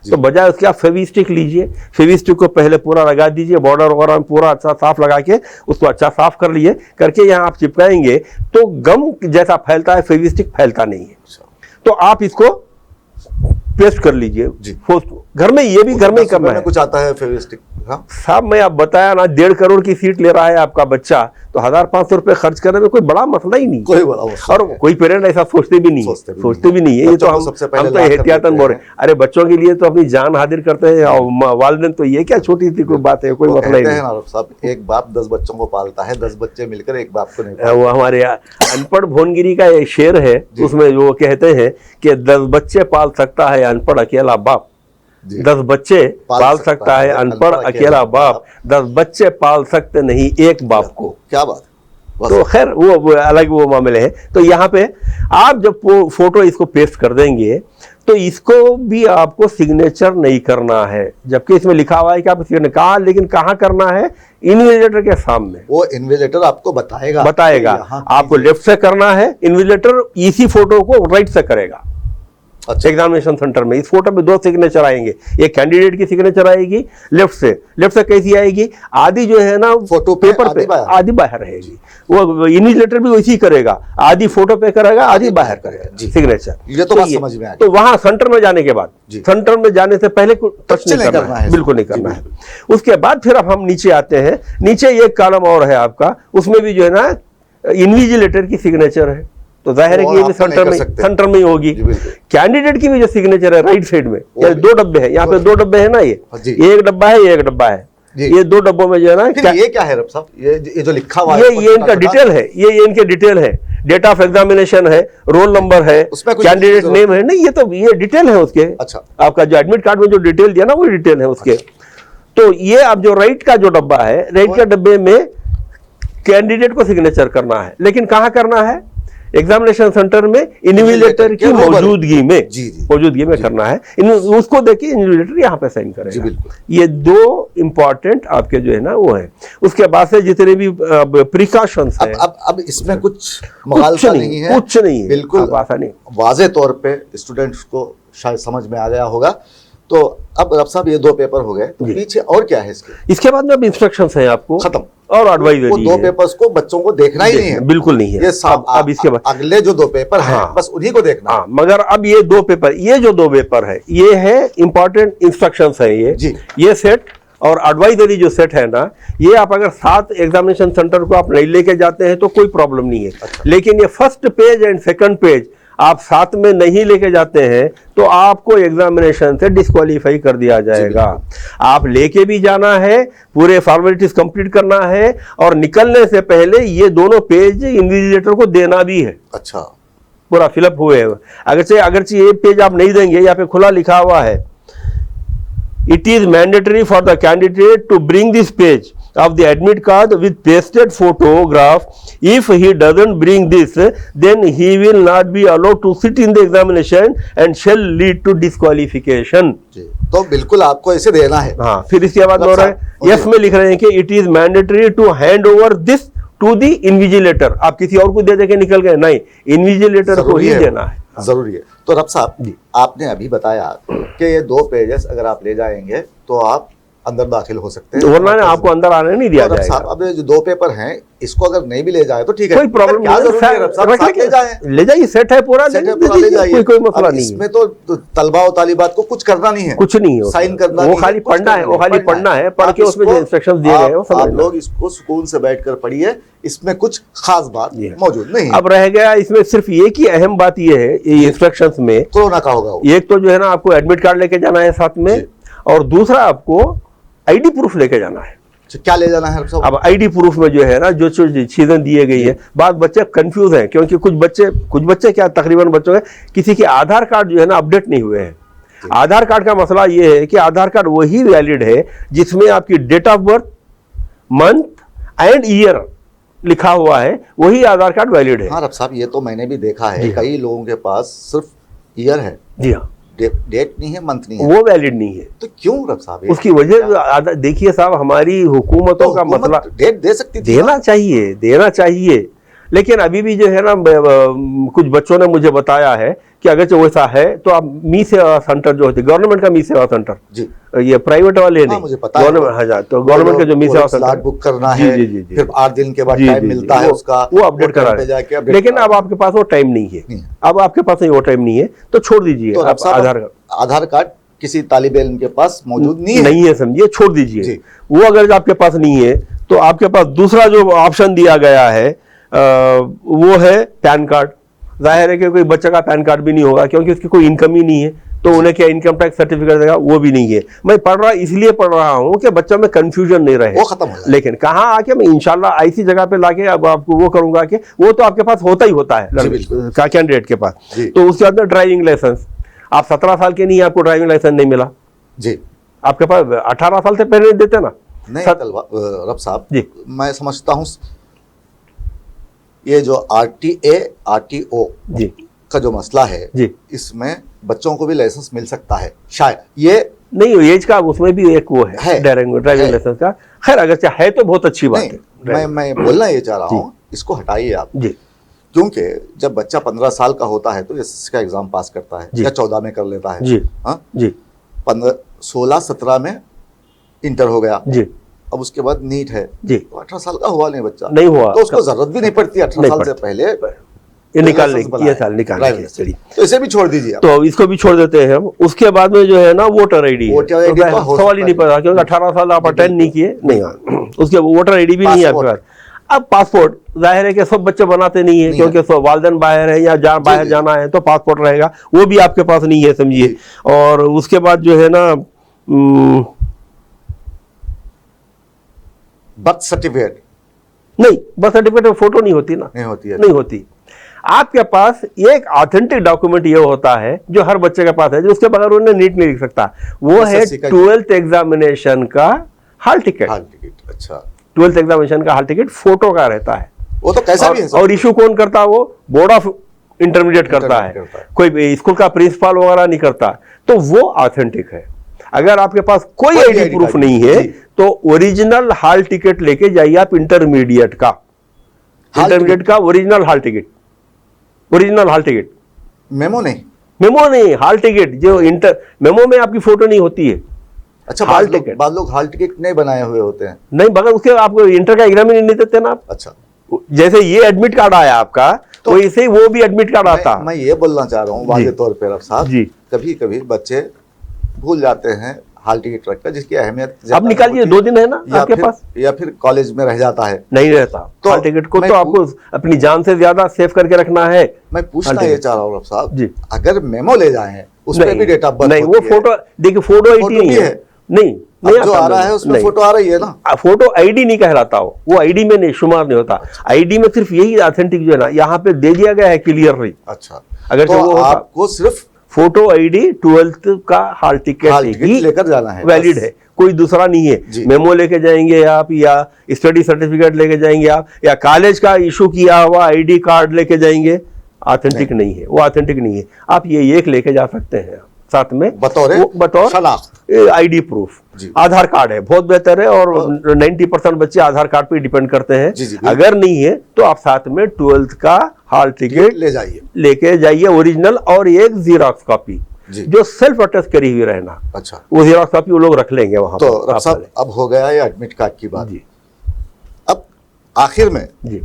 Speaker 2: तो बजाय उसके आप फेविस्टिक लीजिए, फेविस्टिक को पहले पूरा लगा दीजिए, बॉर्डर वगैरह में पूरा अच्छा साफ लगा के उसको अच्छा साफ कर लिए, करके यहाँ आप चिपकाएंगे तो गम जैसा फैलता है, फेविस्टिक फैलता नहीं है। तो आप इसको पेस्ट कर लीजिए घर में, ये भी घर में ही करना है।
Speaker 1: कुछ आता है फेविस्टिक
Speaker 2: साहब, मैं आप बताया ना 1.5 करोड़ की सीट ले रहा है आपका बच्चा, तो 1500 रुपए खर्च करने में कोई बड़ा मसला ही नहीं,
Speaker 1: कोई बड़ा
Speaker 2: और कोई पेरेंट ऐसा सोचते भी नहीं है। ये तो हम तो एहतियातन बोल रहे हैं। अरे बच्चों के लिए तो अपनी जान हाजिर करते हैं, और वालिदैन तो ये क्या छोटी सी कोई बात है, कोई मसला ही नहीं।
Speaker 1: एक बाप 10 बच्चों को पालता है, 10 बच्चे मिलकर एक बाप को नहीं।
Speaker 2: वो हमारे अनपढ़ भोनगिरी का एक शेर है, उसमें वो कहते हैं कि 10 बच्चे पाल सकता है अनपढ़ अकेला बाप, 10 बच्चे पाल सकता है अनपढ़ अकेला बाप, 10 बच्चे पाल सकते नहीं एक बाप को।
Speaker 1: क्या बात,
Speaker 2: तो खैर वो अलग वो मामले हैं। तो यहाँ पे आप जब फोटो इसको पेस्ट कर देंगे तो इसको भी आपको सिग्नेचर नहीं करना है, जबकि इसमें लिखा हुआ है कि आप सिग्नेचर कहाँ, लेकिन कहाँ करना है, इन्विजिलेटर के सामने।
Speaker 1: वो इन्विजिलेटर आपको बताएगा
Speaker 2: आपको लेफ्ट से करना है, इन्विजिलेटर इसी फोटो को राइट से करेगा।
Speaker 1: अच्छा।
Speaker 2: एग्जामिनेशन सेंटर में इस फोटो में 2 सिग्नेचर आएंगे, एक कैंडिडेट की सिग्नेचर आएगी लेफ्ट से कैसी आएगी, आधी जो है ना फोटो पेपर पे आधी बाहर रहेगी, वो इन्विजिलेटर भी वैसे ही करेगा, आधी फोटो पे करेगा आधी बाहर करेगा सिग्नेचर।
Speaker 1: ये तो बात समझ में आ गई।
Speaker 2: तो वहां सेंटर में जाने के बाद, सेंटर में जाने से पहले टच नहीं करना है, बिल्कुल नहीं करना है। उसके बाद फिर अब हम नीचे आते हैं, नीचे एक कॉलम और है आपका, उसमें भी जो है ना इन्विजिलेटर की सिग्नेचर है, तो जाहिर है कि ये भी सेंटर में ही होगी। कैंडिडेट की भी जो सिग्नेचर है राइट साइड में, ये 2 डब्बे हैं, यहाँ पे 2 डब्बे है ना, ये एक डब्बा है, ये एक डब्बा है, ये 2 डब्बों में जो है ना,
Speaker 1: ये क्या है रब साहब, ये जो लिखा हुआ
Speaker 2: है ये इनका डिटेल है, ये इनके डिटेल है, डेट ऑफ एग्जामिनेशन है, रोल नंबर है, कैंडिडेट नेम है, नहीं ये तो ये डिटेल है उसके।
Speaker 1: अच्छा,
Speaker 2: आपका जो एडमिट कार्ड में जो डिटेल दिया ना वो डिटेल है उसके। तो ये अब जो राइट का जो डब्बा है, राइट के डब्बे में कैंडिडेट को सिग्नेचर करना है, लेकिन कहाँ करना है, एग्जामिनेशन सेंटर में इन्विजिलेटर की मौजूदगी में करना है। उसको देखिए इन्विजिलेटर यहाँ पे साइन करेगा। ये 2 इंपॉर्टेंट आपके जो है ना वो है। उसके बाद से जितने भी प्रिकॉशंस हैं,
Speaker 1: अब इसमें कुछ मुगालसा नहीं है,
Speaker 2: कुछ नहीं है,
Speaker 1: बिल्कुल आसानी, वाज़े तौर पे स्टूडेंट्स को शायद समझ में आ गया होगा। तो अब रब साहब ये 2 पेपर हो गए, तो पीछे और क्या है
Speaker 2: इसके बाद में अब इंस्ट्रक्शंस हैं आपको
Speaker 1: खत्म,
Speaker 2: और एडवाइजरी।
Speaker 1: वो 2 पेपर्स को बच्चों को देखना ही नहीं है,
Speaker 2: बिल्कुल नहीं है।
Speaker 1: ये अब इसके बाद अगले जो 2 पेपर हैं, बस उन्हीं को देखना है।
Speaker 2: मगर अब ये 2 पेपर, ये जो 2 पेपर है, ये है इंपॉर्टेंट इंस्ट्रक्शंस है ये सेट और एडवाइजरी जो सेट है ना, ये आप अगर 7 एग्जामिनेशन सेंटर को आप नहीं लेके जाते हैं तो कोई प्रॉब्लम नहीं है। अच्छा। लेकिन ये first page and second page आप साथ में नहीं लेके जाते हैं तो आपको एग्जामिनेशन से डिस्क्वालीफाई कर दिया जाएगा। आप लेके भी जाना है, पूरे फॉर्मेलिटीज कंप्लीट करना है, और निकलने से पहले ये दोनों पेज इन्विजिलेटर को देना भी है।
Speaker 1: अच्छा,
Speaker 2: पूरा फिलअप हुए हैं। अगरचे ये पेज आप नहीं देंगे, यहाँ पे खुला लिखा हुआ है, it is mandatory for the candidate to bring this page of the admit card with pasted photograph. If he doesn't bring this, then he will not be allowed to sit in the examination and shall lead to disqualification.
Speaker 1: तो बिल्कुल आपको ऐसे देना है।
Speaker 2: हाँ, फिर इसके बाद हो रहा है यस में लिख रहे हैं कि it is mandatory to hand over this to the invigilator. आप किसी और को दे दे के निकल गए, नहीं, इन्विजिलेटर को ही देना है,
Speaker 1: जरूरी है। तो रब साहब, आपने अभी बताया कि ये 2 पेजेस अगर आप ले जाएंगे तो आप अंदर दाखिल हो सकते हैं,
Speaker 2: वरना आपको अंदर आने नहीं दिया जाएगा।
Speaker 1: अब ये जो 2 पेपर हैं, इसको अगर नहीं भी ले जाए तो ठीक है,
Speaker 2: कोई प्रॉब्लम नहीं, ले जाइए, सेट है पूरा, कोई मसला नहीं।
Speaker 1: इसमें तो तलबा और तालिबात को कुछ करना नहीं है,
Speaker 2: कुछ नहीं है,
Speaker 1: साइन करना,
Speaker 2: वो खाली पढ़ना है, वो खाली पढ़ना है, पढ़ के उसमें जो इंस्ट्रक्शंस दिए गए हैं
Speaker 1: आप लोग इसको सुकून से बैठकर पढ़िए, इसमें कुछ खास बात मौजूद नहीं।
Speaker 2: अब रह गया इसमें सिर्फ एक ही अहम बात ये है, ये इंस्ट्रक्शंस में
Speaker 1: कोरोना का होगा,
Speaker 2: एक तो जो है ना आपको एडमिट कार्ड लेके जाना है साथ में, और दूसरा आपको आईडी प्रूफ लेके जाना है।
Speaker 1: क्या ले जाना है?
Speaker 2: अब आईडी प्रूफ में जो है ना जो चीजें दिए गई है, बाद बच्चे कंफ्यूज हैं, क्योंकि कुछ बच्चे क्या तकरीबन बच्चों के किसी के आधार कार्ड जो है ना अपडेट नहीं हुए हैं। आधार कार्ड का मसला ये है कि आधार कार्ड वही वैलिड है जिसमें आपकी date of birth, month and year लिखा हुआ है, वही आधार कार्ड वैलिड है।
Speaker 1: हाँ रब साहब, ये तो मैंने भी देखा है, कई लोगों के पास सिर्फ ईयर है।
Speaker 2: जी हाँ,
Speaker 1: डेट नहीं है, मंथ नहीं है,
Speaker 2: वो वैलिड नहीं है।
Speaker 1: तो क्यों रब साहब?
Speaker 2: उसकी वजह देखिए साहब, हमारी हुकूमतों का मसला,
Speaker 1: डेट दे सकती थी,
Speaker 2: देना चाहिए, लेकिन अभी भी जो है ना कुछ बच्चों ने मुझे बताया है कि अगर जो वैसा है तो आप मी सेवा सेंटर जो होती है, गवर्नमेंट का मी सेवा सेंटर,
Speaker 1: जी
Speaker 2: ये प्राइवेट वाले नहीं,
Speaker 1: मुझे पता है,
Speaker 2: गवर्नमेंट, तो गवर्नमेंट का जो मी सेवा सेंटर
Speaker 1: बुक करना है, फिर 8 दिन के बाद टाइम मिलता है उसका,
Speaker 2: वो अपडेट करा है, लेकिन अब आपके पास वो टाइम नहीं है, अब आपके पास वो टाइम नहीं है, तो छोड़ दीजिए।
Speaker 1: आधार कार्ड किसी तालिब इल्म के पास मौजूद नहीं है,
Speaker 2: समझिए, छोड़ दीजिए। वो अगर आपके पास नहीं है तो आपके पास दूसरा जो ऑप्शन दिया गया है वो है पैन कार्ड। जाहिर है कि कोई बच्चे का पैन कार्ड भी नहीं होगा, क्योंकि उसकी कोई इनकम ही नहीं है, तो उन्हें क्या इनकम टैक्स सर्टिफिकेट देगा, वो भी नहीं है। मैं इसलिए पढ़ रहा हूँ कि बच्चों में कंफ्यूजन नहीं रहे,
Speaker 1: वो खत्म हो। लेकिन
Speaker 2: कहाँ आके मैं इंशाल्लाह ऐसी जगह पे लाके अब आपको वो करूंगा कि वो तो आपके पास होता ही होता है कैंडिडेट के पास। तो उसके बाद में ड्राइविंग लाइसेंस, आप 17 साल के नहीं, आपको ड्राइविंग लाइसेंस नहीं मिला
Speaker 1: जी, आपके
Speaker 2: पास 18 साल से पहले देते ना।
Speaker 1: नहीं रब साहब जी, मैं समझता हूँ ये जो RTA RTO
Speaker 2: जी
Speaker 1: का जो मसला है
Speaker 2: जी,
Speaker 1: इसमें बच्चों को भी लाइसेंस मिल सकता है शायद, ये
Speaker 2: नहीं एज का उसमें भी एक वो है ड्राइविंग लाइसेंस का। खैर अगर चाहे तो बहुत अच्छी बात है।
Speaker 1: मैं बोलना ये चाह रहा हूँ, इसको हटाइए आप
Speaker 2: जी,
Speaker 1: क्योंकि जब बच्चा 15 साल का होता है तो एसएससी का एग्जाम पास करता है या 14 में कर लेता है
Speaker 2: जी
Speaker 1: हाँ
Speaker 2: जी,
Speaker 1: 16-17 में इंटर हो गया
Speaker 2: जी,
Speaker 1: अब उसके बाद नीट है
Speaker 2: जी,
Speaker 1: तो 18 साल का हुआ नहीं बच्चा,
Speaker 2: नहीं हुआ
Speaker 1: तो उसको जरूरत भी नहीं पड़ती 18 साल से पहले
Speaker 2: ये निकालने की, ये साल निकालने की। चलिए
Speaker 1: तो इसे भी छोड़ दीजिए
Speaker 2: तो इसको भी छोड़ देते हैं हम। उसके बाद में जो है ना वोटर आईडी, तो सवाल ही नहीं पता क्योंकि 18 साल आप अटेंड नहीं किए, नहीं उसके वोटर आईडी भी नहीं है आपके पास। अब पासपोर्ट जाहिर है कि सब बच्चे बनाते नहीं है क्योंकि वालिदैन बाहर है या बाहर जाना है तो पासपोर्ट रहेगा, वो भी आपके पास नहीं है समझिए। और उसके बाद जो है ना
Speaker 1: बर्थ सर्टिफिकेट,
Speaker 2: नहीं बर्थ सर्टिफिकेट में फोटो नहीं होती ना, नहीं होती। आपके पास एक ऑथेंटिक डॉक्यूमेंट ये होता है जो हर बच्चे के पास है, जो उसके बगैर उन्हें नीट नहीं लिख सकता, वो है 12th एग्जामिनेशन का हॉल टिकट।
Speaker 1: अच्छा,
Speaker 2: 12th एग्जामिनेशन का हॉल टिकट फोटो का रहता है,
Speaker 1: वो तो कैसा भी है।
Speaker 2: और इशू कौन करता है? वो बोर्ड ऑफ इंटरमीडिएट करता है, कोई स्कूल का प्रिंसिपल वगैरह नहीं करता, तो वो ऑथेंटिक है। अगर आपके पास कोई आईडी प्रूफ नहीं है तो ओरिजिनल हॉल टिकट लेके जाइए आप इंटरमीडिएट का, original hall ticket, original hall ticket,
Speaker 1: memo नहीं,
Speaker 2: मेमो नहीं, हॉल टिकट। जो मेमो में आपकी फोटो नहीं होती है।
Speaker 1: अच्छा, हॉल टिकट, बाद लोग हॉल टिकट नहीं बनाए हुए होते हैं,
Speaker 2: नहीं बगैर उसके आपको इंटर का एग्जाम ही नहीं देते ना आप।
Speaker 1: अच्छा,
Speaker 2: जैसे ये एडमिट कार्ड आया आपका तो वैसे ही वो भी एडमिट कार्ड आता।
Speaker 1: मैं ये बोलना चाह रहा हूँ वाजे तौर पर अब साहब जी, कभी कभी बच्चे भूल जाते हैं हॉल टिकट रखकर, जिसकी अहमियत
Speaker 2: आप निकालिए, 2 दिन है ना आपके पास,
Speaker 1: या फिर कॉलेज में रह जाता है,
Speaker 2: नहीं रहता तो हॉल टिकट को तो आपको अपनी जान से ज्यादा सेव करके रखना है।
Speaker 1: मैं पूछना ये चाह रहा हूँ साहब जी, अगर मेमो ले जाए उसमें भी डेट ऑफ बर्थ
Speaker 2: नहीं, वो फोटो देखिए, फोटो आईडी नहीं है, नहीं
Speaker 1: जो आ रहा है उसमें फोटो आ रही है ना,
Speaker 2: फोटो आईडी नहीं कहलाता, वो आईडी में नहीं शुमार नहीं होता। आईडी में सिर्फ यही ऑथेंटिक जो है ना यहाँ पे दे दिया गया है क्लियरली।
Speaker 1: अच्छा,
Speaker 2: अगर
Speaker 1: तो आपको सिर्फ
Speaker 2: फोटो आईडी 12th का हॉल टिकट ही
Speaker 1: लेकर जाना है,
Speaker 2: वैलिड है, कोई दूसरा नहीं है। मेमो लेके जाएंगे आप, या स्टडी सर्टिफिकेट लेके जाएंगे आप, या कॉलेज का इशू किया हुआ आईडी कार्ड लेके जाएंगे, ऑथेंटिक नहीं है, वो ऑथेंटिक नहीं है। आप ये एक लेके जा सकते हैं साथ में बतौर आईडी प्रूफ। आधार कार्ड है, बहुत बेहतर है, और 90% बच्चे आधार कार्ड पे डिपेंड करते हैं। अगर नहीं है तो आप साथ में 12th का हॉल टिकट लेके जाइए ओरिजिनल, और एक जीरोक्स कॉपी जो सेल्फ अटेस्ट करी हुई रहना।
Speaker 1: अच्छा,
Speaker 2: वो जीरोक्स कॉपी वो लोग रख लेंगे वहां
Speaker 1: तो पर। अब हो गया ये एडमिट कार्ड की बात जी। अब आखिर में जी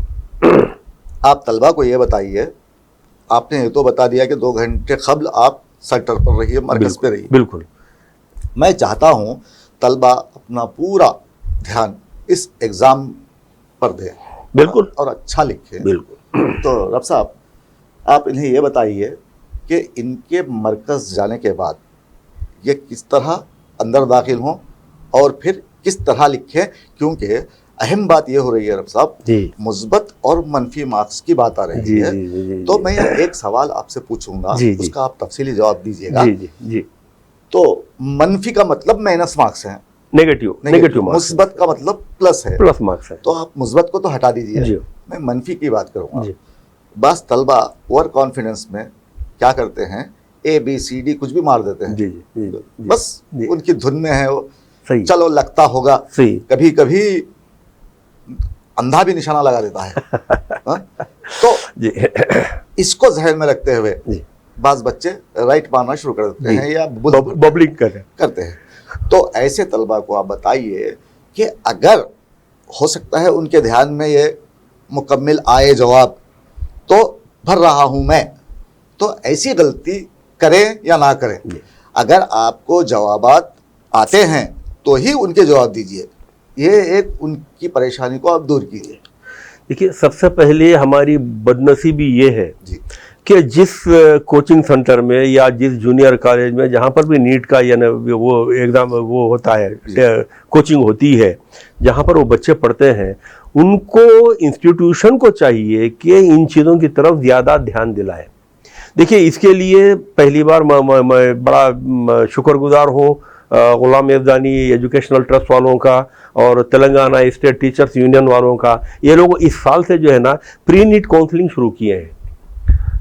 Speaker 1: आप तलबा को ये बताइए, आपने ये तो बता दिया कि 2 घंटे कबल आप सेक्टर पर रहिए, मरकज पे रहिए।
Speaker 2: बिल्कुल,
Speaker 1: मैं चाहता हूं तलबा अपना पूरा ध्यान इस एग्जाम पर दें,
Speaker 2: बिल्कुल,
Speaker 1: और अच्छा लिखें।
Speaker 2: बिल्कुल।
Speaker 1: तो रब साहब आप इन्हें ये बताइए कि इनके मरकज जाने के बाद ये किस तरह अंदर दाखिल हों और फिर किस तरह लिखें, क्योंकि अहम बात ये हो रही है रब साहब, मुस्बत और मनफी मार्क्स की बात आ रही है। तो मैं एक सवाल आपसे पूछूंगा, उसका आप तफसीली जवाब दीजिएगा। तो मनफी का मतलब माइनस मार्क्स है,
Speaker 2: नेगेटिव,
Speaker 1: मुस्बत का मतलब प्लस है,
Speaker 2: प्लस मार्क्स है।
Speaker 1: तो आप मुस्बत को तो हटा दीजिए, मैं मनफी की बात करूंगा। बस तलबा ओवर कॉन्फिडेंस में क्या करते हैं, ABCD कुछ भी मार देते हैं, बस उनकी धुन में है वो, चलो लगता होगा, कभी कभी अंधा भी निशाना लगा देता है। तो इसको जहन में रखते हुए बाज बच्चे राइट मारना शुरू कर देते हैं या
Speaker 2: बबलिंग
Speaker 1: करते हैं। तो ऐसे तलबा को आप बताइए कि अगर हो सकता है उनके ध्यान में ये मुकम्मिल आए जवाब, तो भर रहा हूं मैं, तो ऐसी गलती करें या ना करें। अगर आपको जवाबात आते हैं तो ही उनके जवाब दीजिए, ये एक उनकी परेशानी को आप दूर कीजिए।
Speaker 2: देखिए, सबसे पहले हमारी बदनसीबी ये है कि जिस कोचिंग सेंटर में या जिस जूनियर कॉलेज में जहाँ पर भी नीट का या वो एग्ज़ाम वो होता है, कोचिंग होती है, जहाँ पर वो बच्चे पढ़ते हैं, उनको इंस्टीट्यूशन को चाहिए कि इन चीज़ों की तरफ ज़्यादा ध्यान दिलाए। देखिए, इसके लिए पहली बार मैं बड़ा शुक्रगुजार हूँ गुलाम यज़दानी एजुकेशनल ट्रस्ट वालों का और तेलंगाना स्टेट टीचर्स यूनियन वालों का, ये लोग इस साल से जो है ना प्री नीट काउंसलिंग शुरू किए हैं,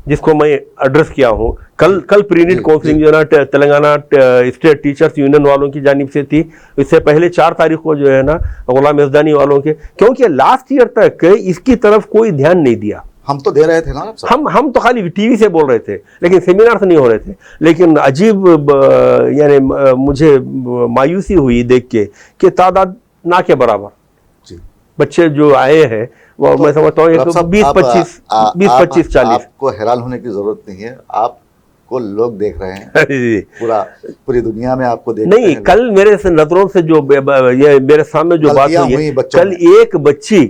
Speaker 2: जिसको मैं एड्रेस किया हूँ। कल प्री नीट काउंसलिंग जो है ना तेलंगाना स्टेट टीचर्स यूनियन वालों की जानिब से थी। इससे पहले 4 तारीख को जो है ना गुलाम यज़दानी वालों के, क्योंकि लास्ट ईयर तक इसकी तरफ कोई ध्यान नहीं दिया।
Speaker 1: हम तो दे रहे थे ना,
Speaker 2: हम तो खाली टीवी से बोल रहे थे, लेकिन सेमिनार से नहीं हो रहे थे। लेकिन अजीब यानी मुझे मायूसी हुई देख के कि तादाद ना के बराबर बच्चे जो आए हैं वो मैं समझता हूँ 20-25-40।
Speaker 1: आपको हैरान होने की जरूरत नहीं है, आपको लोग देख रहे हैं, पूरी दुनिया में आपको देख
Speaker 2: नहीं। कल मेरे नजरों से जो ये मेरे सामने जो बात हुई, कल एक बच्ची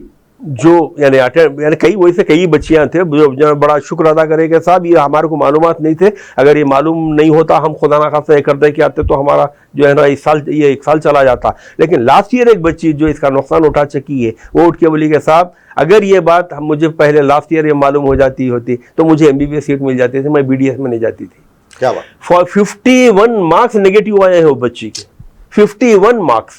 Speaker 2: जो यानी कई बच्चियां थे जो बड़ा शुक्र अदा करे कि साहब ये हमारे को मालूमात नहीं थे, अगर ये मालूम नहीं होता हम खुदा ना खासा ये कर दे के आते तो हमारा जो है ना इस साल ये 1 साल चला जाता। लेकिन लास्ट ईयर एक बच्ची जो इसका नुकसान उठा चुकी है, वो उठ के बोली कि साहब अगर ये बात मुझे पहले लास्ट ईयर ये मालूम हो जाती होती तो मुझे MBBS सीट मिल जाती थी, मैं BDS में नहीं जाती थी।
Speaker 1: क्या बात?
Speaker 2: फॉर 51 मार्क्स नेगेटिव आए हैं वो बच्ची के, 51 मार्क्स,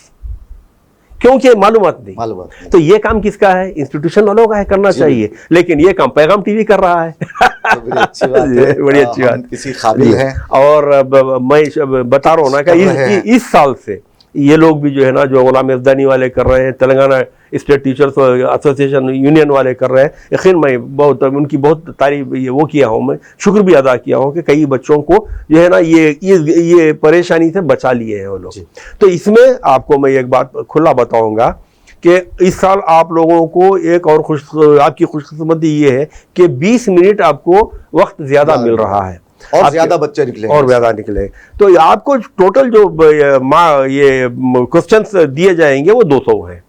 Speaker 2: क्योंकि मालूमात नहीं। तो ये काम किसका है? इंस्टीट्यूशन वालों का है, करना चाहिए। लेकिन ये काम पैगाम टीवी कर रहा है।
Speaker 1: तो बड़ी अच्छी बात है,
Speaker 2: बड़ी अच्छी बात,
Speaker 1: किसी काबिल है।
Speaker 2: और मैं बता रहा हूँ ना कि इस साल से ये लोग भी जो है ना, जो गुलाम यज़दानी वाले कर रहे हैं, Telangana state teachers association union वाले कर रहे हैं, यकीन मैं बहुत उनकी बहुत तारीफ वो किया हूँ, मैं शुक्र भी अदा किया हूँ कि कई बच्चों को जो है ना ये परेशानी से बचा लिए हैं वो लोग। तो इसमें आपको मैं एक बात खुला बताऊँगा कि इस साल आप लोगों को एक और आपकी खुशकिस्मती ये है कि 20 मिनट आपको वक्त ज़्यादा मिल रहा है
Speaker 1: और ज्यादा बच्चे निकले।
Speaker 2: तो आपको टोटल जो ये क्वेश्चंस दिए जाएंगे वो 200 हैं,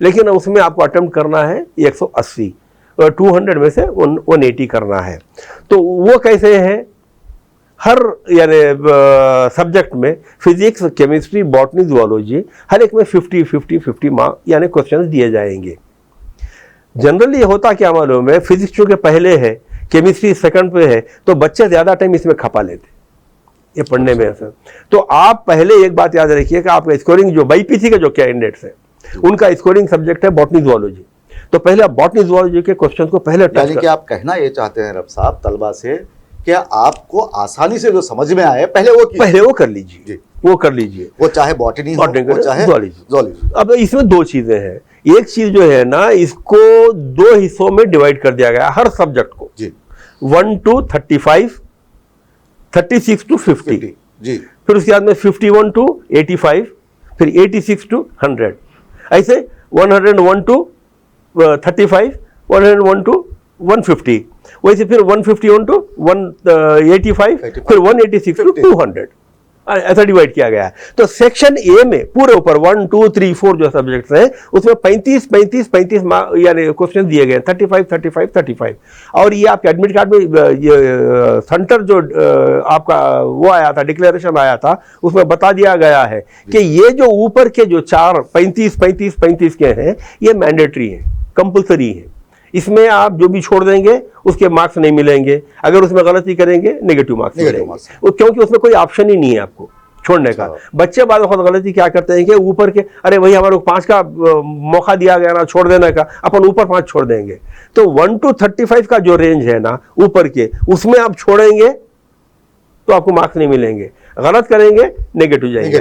Speaker 2: लेकिन उसमें आपको अटेम्प्ट करना है 180, 200 में से 180 करना है। तो वो कैसे है? हर यानी सब्जेक्ट में फिजिक्स, केमिस्ट्री, बॉटनी, जूलॉजी हर एक में 50 मार्क यानी क्वेश्चंस दिए जाएंगे। जनरली होता क्या मालूम है, फिजिक्स जो के पहले है, केमिस्ट्री सेकंड पे है, तो बच्चे ज्यादा टाइम इसमें खपा लेते ये पढ़ने में ऐसा। तो आप पहले एक बात याद रखिए कि आपका स्कोरिंग जो BPC के जो कैंडिडेट्स हैं उनका स्कोरिंग सब्जेक्ट है बॉटनी जूलॉजी, तो पहले आप बॉटनी जूलॉजी के क्वेश्चन को पहले
Speaker 1: यानी कि आप कहना ये चाहते हैं रब साहब तलबा से कि आपको आसानी से जो समझ में आए पहले वो कर लीजिए, वो चाहे बॉटनी हो चाहे जूलॉजी।
Speaker 2: अब इसमें 2 चीजें हैं। एक चीज जो है ना, इसको 2 हिस्सों में डिवाइड कर दिया गया हर सब्जेक्ट को, 1 to 35, 36 to 50
Speaker 1: जी,
Speaker 2: फिर उसके बाद में 51 to 85, फिर 86 to 100, ऐसे 101 to 35, 101 to 150, वैसे फिर 151 to 185, फिर 186 to 200, ऐसा डिवाइड किया गया है। तो सेक्शन ए में पूरे ऊपर 1, 2, 3, 4 जो सब्जेक्ट्स हैं उसमें 35 यानी क्वेश्चन दिए गए, 35। और ये आपके एडमिट कार्ड में ये सेंटर जो आपका वो आया था, डिक्लेरेशन आया था, उसमें बता दिया गया है कि ये जो ऊपर के जो 4 35 के हैं ये मैंडेटरी हैं, कंपल्सरी हैं। इसमें आप जो भी छोड़ देंगे उसके मार्क्स नहीं मिलेंगे, अगर उसमें गलती करेंगे नेगेटिव मार्क्स मिलेंगे, क्योंकि उसमें कोई ऑप्शन ही नहीं है आपको छोड़ने का। बच्चे बाद में गलती क्या करते हैं कि ऊपर के अरे भाई हमारे को 5 का मौका दिया गया ना छोड़ देने का, अपन ऊपर 5 छोड़ देंगे। तो 1 to 35 का जो रेंज है ना ऊपर के, उसमें आप छोड़ेंगे तो आपको मार्क्स नहीं मिलेंगे, गलत करेंगे नेगेटिव जाएंगे।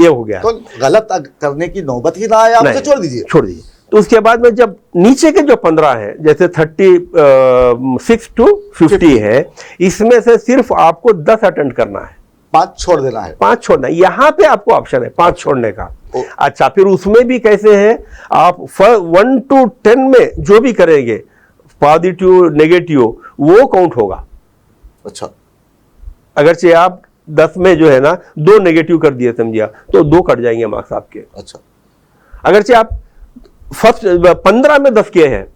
Speaker 2: ये हो गया।
Speaker 1: तो गलत करने की नौबत ही ना आए, आप छोड़ दीजिए।
Speaker 2: तो उसके बाद में जब नीचे के जो 15 है, जैसे 36 to 50 है, इसमें से सिर्फ आपको 10 अटेंड करना है,
Speaker 1: 5 छोड़ देना है,
Speaker 2: 5 छोड़ना है। यहाँ पे आपको ऑप्शन है 5 छोड़ने का। अच्छा, फिर उसमें भी कैसे है, आप 1 to 10 में जो भी करेंगे पॉजिटिव नेगेटिव वो काउंट होगा।
Speaker 1: अच्छा,
Speaker 2: अगरचे आप 10 में जो है ना 2 नेगेटिव कर दिए समझिया, तो 2 कट जाएंगे मार्क्स आपके।
Speaker 1: अच्छा,
Speaker 2: अगरचे आप फर्स्ट 15 में 10 किए हैं,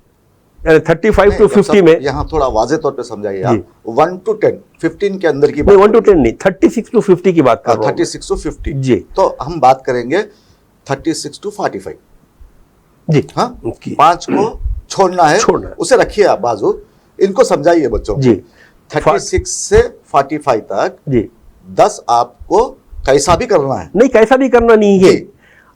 Speaker 2: 35 to 50 में,
Speaker 1: यहाँ थोड़ा वाजे तौर पे समझाइए आप। 1 to 10, 15 के अंदर की
Speaker 2: बात, 1 to 10 नहीं, 36 to 50 की बात कर रहा हूं।
Speaker 1: 36 to 50
Speaker 2: जी।
Speaker 1: तो हम बात करेंगे 36 to 45
Speaker 2: जी।
Speaker 1: हाँ, 5 को छोड़ना है, उसे रखिए आप बाजू, इनको समझाइए बच्चों
Speaker 2: जी।
Speaker 1: 36 से 45 तक
Speaker 2: जी
Speaker 1: 10 आपको कैसा भी करना है?
Speaker 2: नहीं, कैसा भी करना नहीं है।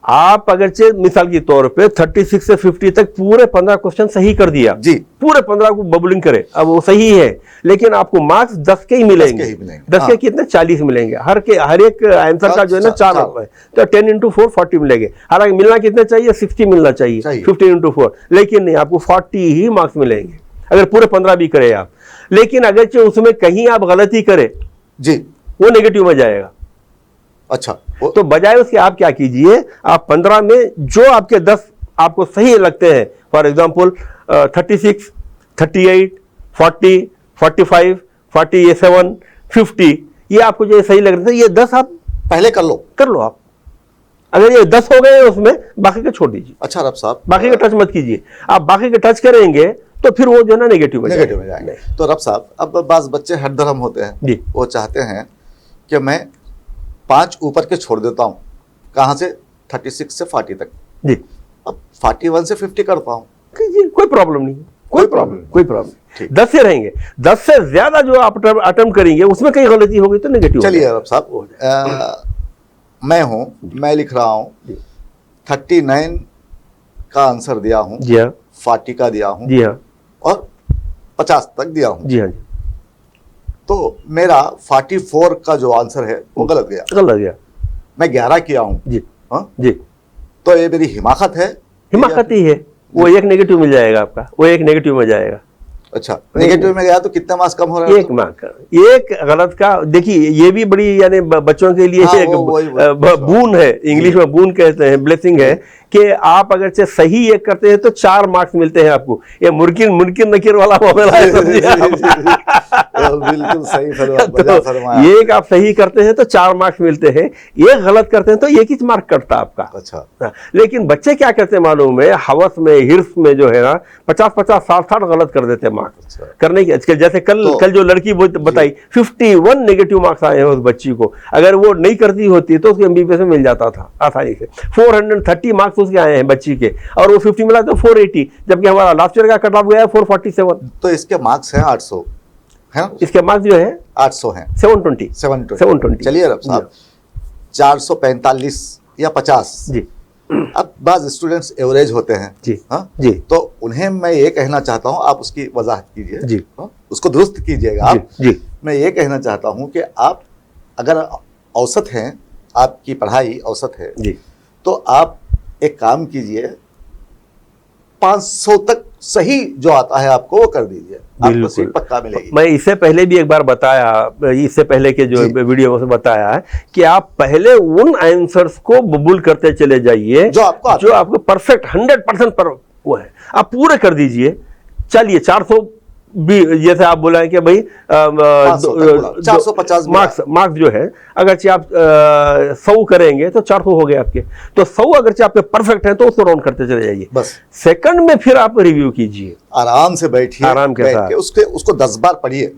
Speaker 2: आप अगर मिसाल के तौर पे 36 से 50 तक पूरे 15 क्वेश्चन सही कर दिया
Speaker 1: जी,
Speaker 2: पूरे 15 को बबलिंग करे, अब वो सही है, लेकिन आपको मार्क्स 10 के ही मिलेंगे। 10 के कितने? 40 मिलेंगे। हर एक आंसर का जो है ना 4 है, तो 10 into 4 40 मिलेंगे। हालांकि मिलना कितने चाहिए? 60 मिलना चाहिए, 15 into 4, लेकिन नहीं, आपको 40 ही मार्क्स मिलेंगे अगर पूरे 15 भी करे आप। लेकिन अगर उसमें कहीं आप गलती करें
Speaker 1: जी,
Speaker 2: वो नेगेटिव में जाएगा।
Speaker 1: अच्छा,
Speaker 2: तो बजाय उसके आप क्या कीजिए, आप 15 में जो आपके 10 आपको सही लगते हैं, फॉर एग्जांपल 36, 38, 40, 45, 47, 50, ये आपको जो सही लग रहे थे, ये 10 आप
Speaker 1: पहले कर लो
Speaker 2: आप। अगर ये 10 हो गए उसमें, बाकी के छोड़ दीजिए।
Speaker 1: अच्छा रब साहब,
Speaker 2: बाकी का टच मत कीजिए। आप बाकी का टच करेंगे तो फिर वो जो है ना नेगेटिव में
Speaker 1: जाएंगे। तो रब साहब, अब बाज बच्चे हटधर्म होते हैं
Speaker 2: जी,
Speaker 1: वो चाहते हैं कि मैं 5 ऊपर के छोड़ देता हूँ, कहाँ से? 36 से 40 तक
Speaker 2: जी।
Speaker 1: अब 41 से 50 करता हूँ,
Speaker 2: कोई प्रॉब्लम नहीं, कोई प्रॉब्लम 10 से रहेंगे। 10 से ज्यादा जो आप अटेम्प्ट करेंगे उसमें कहीं गलती होगी तो नेगेटिव।
Speaker 1: चलिए रब साहब, मैं लिख रहा हूँ 39 का आंसर दिया हूँ,
Speaker 2: जी हाँ,
Speaker 1: 40 का दिया हूँ,
Speaker 2: जी हाँ,
Speaker 1: और 50 तक दिया हूँ,
Speaker 2: जी हाँ,
Speaker 1: तो मेरा 44 का जो आंसर है वो गलत गया। मैं 11 किया हूँ
Speaker 2: जी,
Speaker 1: हाँ
Speaker 2: जी,
Speaker 1: तो ये मेरी हिमाकत है?
Speaker 2: हिमाकत ही है, वो एक नेगेटिव मिल जाएगा आपका, वो एक नेगेटिव में जाएगा।
Speaker 1: अच्छा, नेगेटिव में गया तो कितने मार्क्स कम हो रहा है?
Speaker 2: 1 मार्क, एक गलत का। देखिए ये भी बड़ी यानी बच्चों के लिए
Speaker 1: हाँ,
Speaker 2: एक बून है, इंग्लिश में बून कहते हैं, ब्लेसिंग है, कि आप अगर से सही एक करते हैं तो 4 मार्क्स मिलते हैं आपको। ये मुमकिन नकीर वाला मामला है।
Speaker 1: बिल्कुल सही
Speaker 2: फरमाया। एक आप सही करते हैं तो 4 मार्क्स मिलते हैं, एक गलत करते हैं तो 1 ही मार्क कटता आपका।
Speaker 1: अच्छा,
Speaker 2: लेकिन बच्चे क्या करते हैं मालूम है, हवस में, हिर्स में जो है ना 50-50, 60-60 गलत कर देते हैं मार्क्स। करने की जैसे कल जो लड़की बताई 51 नेगेटिव मार्क्स आए हैं उस बच्ची को। अगर वो नहीं करती होती तो उसको एमबीबीएस में मिल जाता था आसानी से। 430 मार्क्स उसके आए हैं बच्ची के, और वो 50 मिला तो 480, जबकि हमारा लास्ट ईयर का कट ऑफ गया है 447।
Speaker 1: तो इसके मार्क्स हैं 800 है?
Speaker 2: इसके मार्क्स जो है
Speaker 1: 800 हैं,
Speaker 2: 720।
Speaker 1: चलिए रब साहब, 445 या 50
Speaker 2: जी।
Speaker 1: अब बाज स्टूडेंट्स एवरेज होते हैं
Speaker 2: जी,
Speaker 1: हाँ
Speaker 2: जी,
Speaker 1: तो उन्हें मैं ये कहना चाहता हूँ, आप उसकी वजाहत कीजिए
Speaker 2: जी,
Speaker 1: हाँ? उसको दुरुस्त कीजिएगा आप
Speaker 2: जी।
Speaker 1: मैं ये कहना चाहता हूँ कि आप अगर औसत हैं, आपकी पढ़ाई औसत है
Speaker 2: जी,
Speaker 1: तो आप एक काम कीजिए, 500 तक सही जो आता है आपको वो कर दीजिए, आपको सीट पक्का मिलेगी।
Speaker 2: मैं इससे पहले भी एक बार बताया, इससे पहले के जो वीडियो में बताया है कि आप पहले उन आंसर्स को बबूल करते चले जाइए जो आपको परफेक्ट 100% पर वो है, आप पूरे कर दीजिए। चलिए 400 भी, जैसे आप बोला है कि भाई
Speaker 1: 450
Speaker 2: मार्क्स जो है, अगर आप 100 करेंगे तो 400 हो गए आपके। तो 100 अगर आपके परफेक्ट है तो उसको राउंड करते चले जाइए।
Speaker 1: बस
Speaker 2: सेकंड में फिर आप रिव्यू कीजिए,
Speaker 1: आराम से बैठिए,
Speaker 2: आराम के साथ
Speaker 1: उसको 10 बार पढ़िए।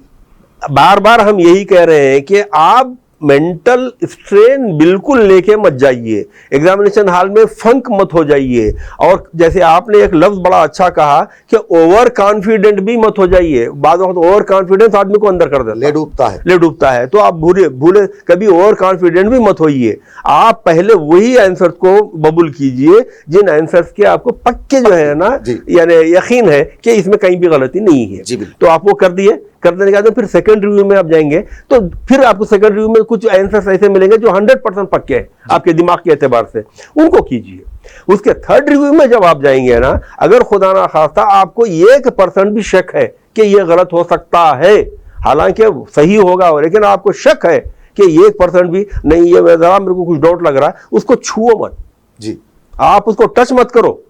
Speaker 2: बार बार हम यही कह रहे हैं कि आप मेंटल स्ट्रेन बिल्कुल लेके मत जाइए, एग्जामिनेशन हॉल में फंक मत हो जाइए। और जैसे आपने एक लफ्ज बड़ा अच्छा कहा कि ओवर कॉन्फिडेंट भी मत हो जाइए। बाद वक्त ओवर कॉन्फिडेंस आदमी को अंदर कर देता है, ले डूबता है। तो आप भूले कभी ओवर कॉन्फिडेंट भी मत होइए। आप पहले वही आंसर को बबूल कीजिए जिन आंसर्स के आपको पक्के जो है ना यानी यकीन है कि इसमें कहीं भी गलती नहीं है। तो आप वो कर दिए, कर देने के बाद फिर सेकंड रिव्यू में आप जाएंगे तो फिर आपको सेकंड रिव्यू में कुछ आंसर्स ऐसे मिलेंगे जो 100% पक्के हैं आपके दिमाग के एतबार से, उनको कीजिए। उसके थर्ड रिव्यू में जब आप जाएंगे ना, अगर खुदा ना खास्ता आपको 1% भी शक है कि ये गलत हो सकता है, हालांकि सही होगा, लेकिन आपको शक है कि 1% भी नहीं, ये मेरे को कुछ डाउट लग रहा है, उसको छुओ मत जी, आप उसको टच मत करो।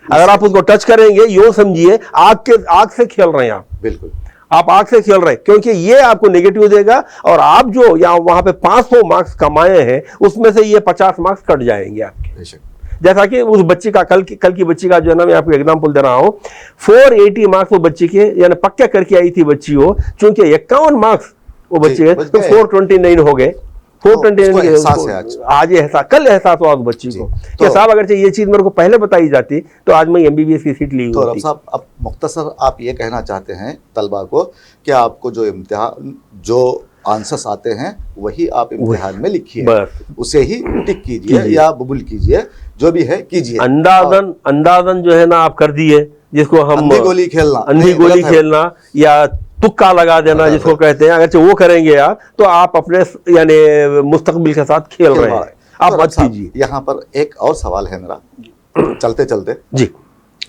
Speaker 2: अगर आप उसको टच करेंगे, यो समझिए आग से खेल रहे हैं आप।
Speaker 1: बिल्कुल
Speaker 2: आप आग से खेल रहे हैं, क्योंकि ये आपको नेगेटिव देगा और आप जो यहाँ वहां पे 500 मार्क्स कमाए हैं उसमें से ये 50 मार्क्स कट जाएंगे आपके। जैसा कि उस बच्ची का कल की बच्ची का जो है ना, मैं आपको एग्जांपल दे रहा हूं, 480 मार्क्स वो बच्ची के यानी पक्का करके आई थी बच्ची हो, चूंकि 51 मार्क्स वो बच्चे के तो 429 हो गए। 429 आज एहसास, कल एहसास हुआ उस बच्ची को कि साहब अगर ये चीज मेरे को पहले बताई जाती तो आज मैं एमबीबीएस की सीट ली होती।
Speaker 1: तो रब साहब, अब मुख्तसर आप ये कहना चाहते हैं तलबा को कि आपको जो इम्तिहान जो आंसर्स आते हैं वही आप इम्तिहान में लिखिए,
Speaker 2: बस
Speaker 1: उसे ही टिक कीजिए या बबुल कीजिए, जो भी है कीजिए।
Speaker 2: अंदाजन जो है ना आप कर दिए, जिसको हम
Speaker 1: अंधी गोली खेलना,
Speaker 2: अंधी गोली खेलना या तुक्का लगा देना जिसको कहते हैं, अगर वो करेंगे आप तो आप अपने यानी मुस्तकबिल के साथ खेल रहे हैं, आप मत कीजिए।
Speaker 1: यहाँ पर एक और सवाल है मेरा चलते चलते
Speaker 2: जी।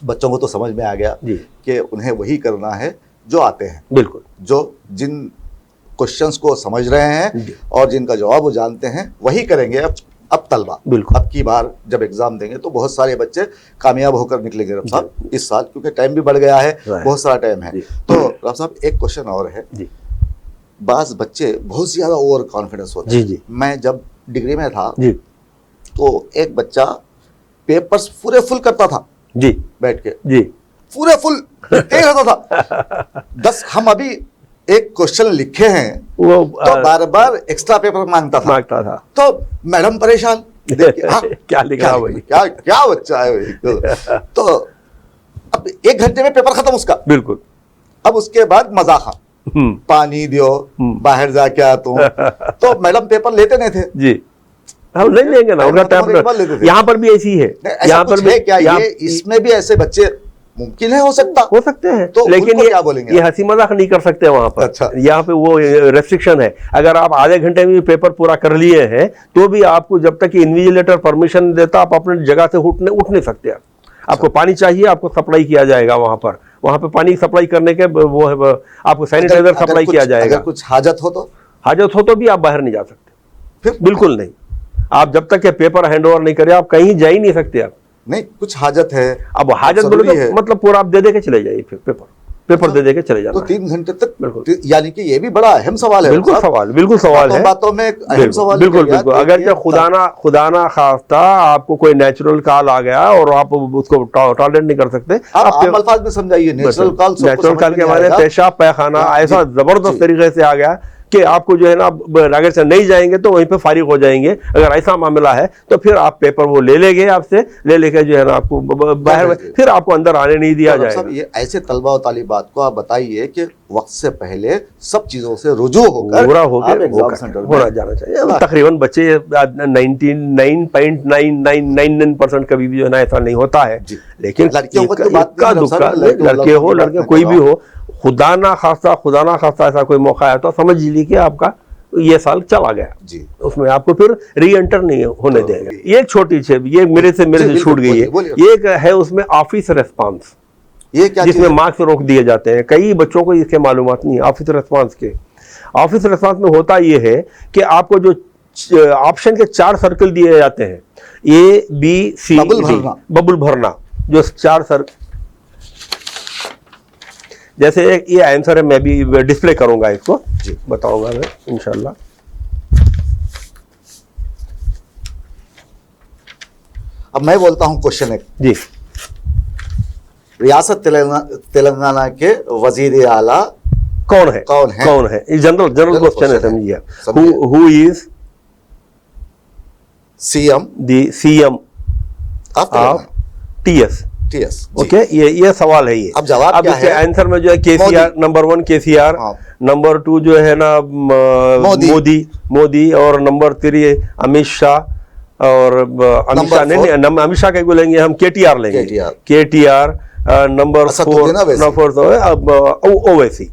Speaker 1: बच्चों को तो समझ में आ गया
Speaker 2: जी
Speaker 1: कि उन्हें वही करना है जो आते हैं,
Speaker 2: बिल्कुल,
Speaker 1: जो जिन क्वेश्चंस को समझ रहे हैं और जिनका जवाब वो जानते हैं वही करेंगे। अब तलबा
Speaker 2: बिल्कुल,
Speaker 1: अब की बार जब एग्जाम देंगे तो बहुत सारे बच्चे कामयाब होकर निकलेंगे रब साहब इस साल, क्योंकि टाइम भी बढ़ गया है, बहुत सारा टाइम है। तो रब साहब एक क्वेश्चन और है, बाज बच्चे बहुत ज्यादा ओवर कॉन्फिडेंस होते हैं। मैं जब डिग्री में था तो एक बच्चा पेपर्स पूरे फुल करता था
Speaker 2: जी,
Speaker 1: बैठ के
Speaker 2: जी,
Speaker 1: पूरे फुल तेज होता था 10 हम अभी एक क्वेश्चन लिखे हैं
Speaker 2: वो
Speaker 1: तो बार बार एक्स्ट्रा पेपर मांगता था। तो मैडम परेशान,
Speaker 2: क्या लिख रहा भाई,
Speaker 1: क्या बच्चा है भाई। तो अब 1 घंटे में पेपर खत्म उसका,
Speaker 2: बिल्कुल।
Speaker 1: अब उसके बाद मजा खा, पानी दियो, बाहर जाके आता हूँ। तो मैडम पेपर लेते नहीं थे जी,
Speaker 2: हम नहीं लेंगे ना, उनका टाइम। यहाँ पर भी ऐसी है, यहाँ पर भी
Speaker 1: क्या ये इसमें भी ऐसे बच्चे मुमकिन है, हो सकते हैं
Speaker 2: तो लेकिन क्या बोलेंगे, ये हंसी मजाक नहीं कर सकते वहां पर। अच्छा, यहाँ पे वो रेस्ट्रिक्शन है, अगर आप आधे घंटे में पेपर पूरा कर लिए हैं तो भी आपको जब तक इन्विजिलेटर परमिशन देता आप अपनी जगह से उठ नहीं सकते। आपको पानी चाहिए, आपको सप्लाई किया जाएगा वहां पर पानी सप्लाई करने के वो आपको सैनिटाइजर सप्लाई किया जाएगा।
Speaker 1: अगर कुछ हाजत
Speaker 2: हो तो भी आप बाहर नहीं जा सकते, फिर बिल्कुल नहीं। आप जब तक पेपर हैंड ओवर नहीं करे आप कहीं जा ही नहीं सकते। आप
Speaker 1: नहीं, कुछ हाजत है,
Speaker 2: अब हाजत बोले तो मतलब पूरा आप दे के चले जाइए, फिर पेपर दे के चले जाना।
Speaker 1: तो 3 घंटे तक, बिल्कुल, यानी कि ये भी बड़ा अहम सवाल है।
Speaker 2: बिल्कुल सवाल है,
Speaker 1: बातों में अहम सवाल।
Speaker 2: बिल्कुल। अगर जो खुदा ना खास्ता आपको कोई नेचुरल कॉल आ गया और आप उसको टॉलरेट नहीं कर सकते,
Speaker 1: आप अल्फाज में समझाइए। नेचुरल कॉल
Speaker 2: के माने पेशाब पैखाना ऐसा जबरदस्त तरीके से आ गया कि आपको जो है ना, अगर से नहीं जाएंगे तो वहीं पे फारिग हो जाएंगे। अगर ऐसा मामला है तो फिर आप पेपर वो ले लेंगे, आपसे ले लेके जो है ना आपको बाहर, फिर आपको अंदर आने नहीं दिया जाएगा।
Speaker 1: ये ऐसे तलबा और तालिबात को आप बताइए कि वक्त से पहले सब चीजों से रुजू होकर
Speaker 2: पूरा होना जाना चाहिए। तकरीबन बच्चे 99.9999% कभी भी जो है ना ऐसा नहीं होता है, लेकिन लड़के हो लड़के कोई भी हो, खुदा ना खास्ता ऐसा कोई मौका है तो समझ लीजिए कि आपका ये साल चला गया जी, उसमें आपको फिर री एंटर नहीं होने देगा। ये छोटी सी, ये मेरे से छूट गई है। ये है उसमें ऑफिस रेस्पॉन्स,
Speaker 1: ये क्या,
Speaker 2: जिसमें मार्क्स रोक दिए जाते हैं। कई बच्चों को इसके मालूमात नहीं है। ऑफिस रेस्पॉन्स में होता ये है कि आपको जो ऑप्शन के 4 सर्कल दिए जाते हैं, ABC, बबुल भरना, जो 4 सर्कल, जैसे ये आंसर है, मैं भी डिस्प्ले करूंगा, इसको जी बताऊंगा मैं इंशाल्लाह।
Speaker 1: अब मैं बोलता हूं क्वेश्चन एक
Speaker 2: जी।
Speaker 1: रियासत तेलंगाना के वजीर आला
Speaker 2: कौन है? ये जनरल क्वेश्चन है, समझिए। Who is CM of TS? Okay, ये सवाल है। ये अब जवाब क्या है? आंसर में जो है KCR, नंबर 1 KCR, नंबर 2 जो है ना मोदी, और नंबर 3 अमित शाह, और अमित शाह के बोलेंगे हम, KTR लेंगे, KTR। नंबर 4 ओवैसी।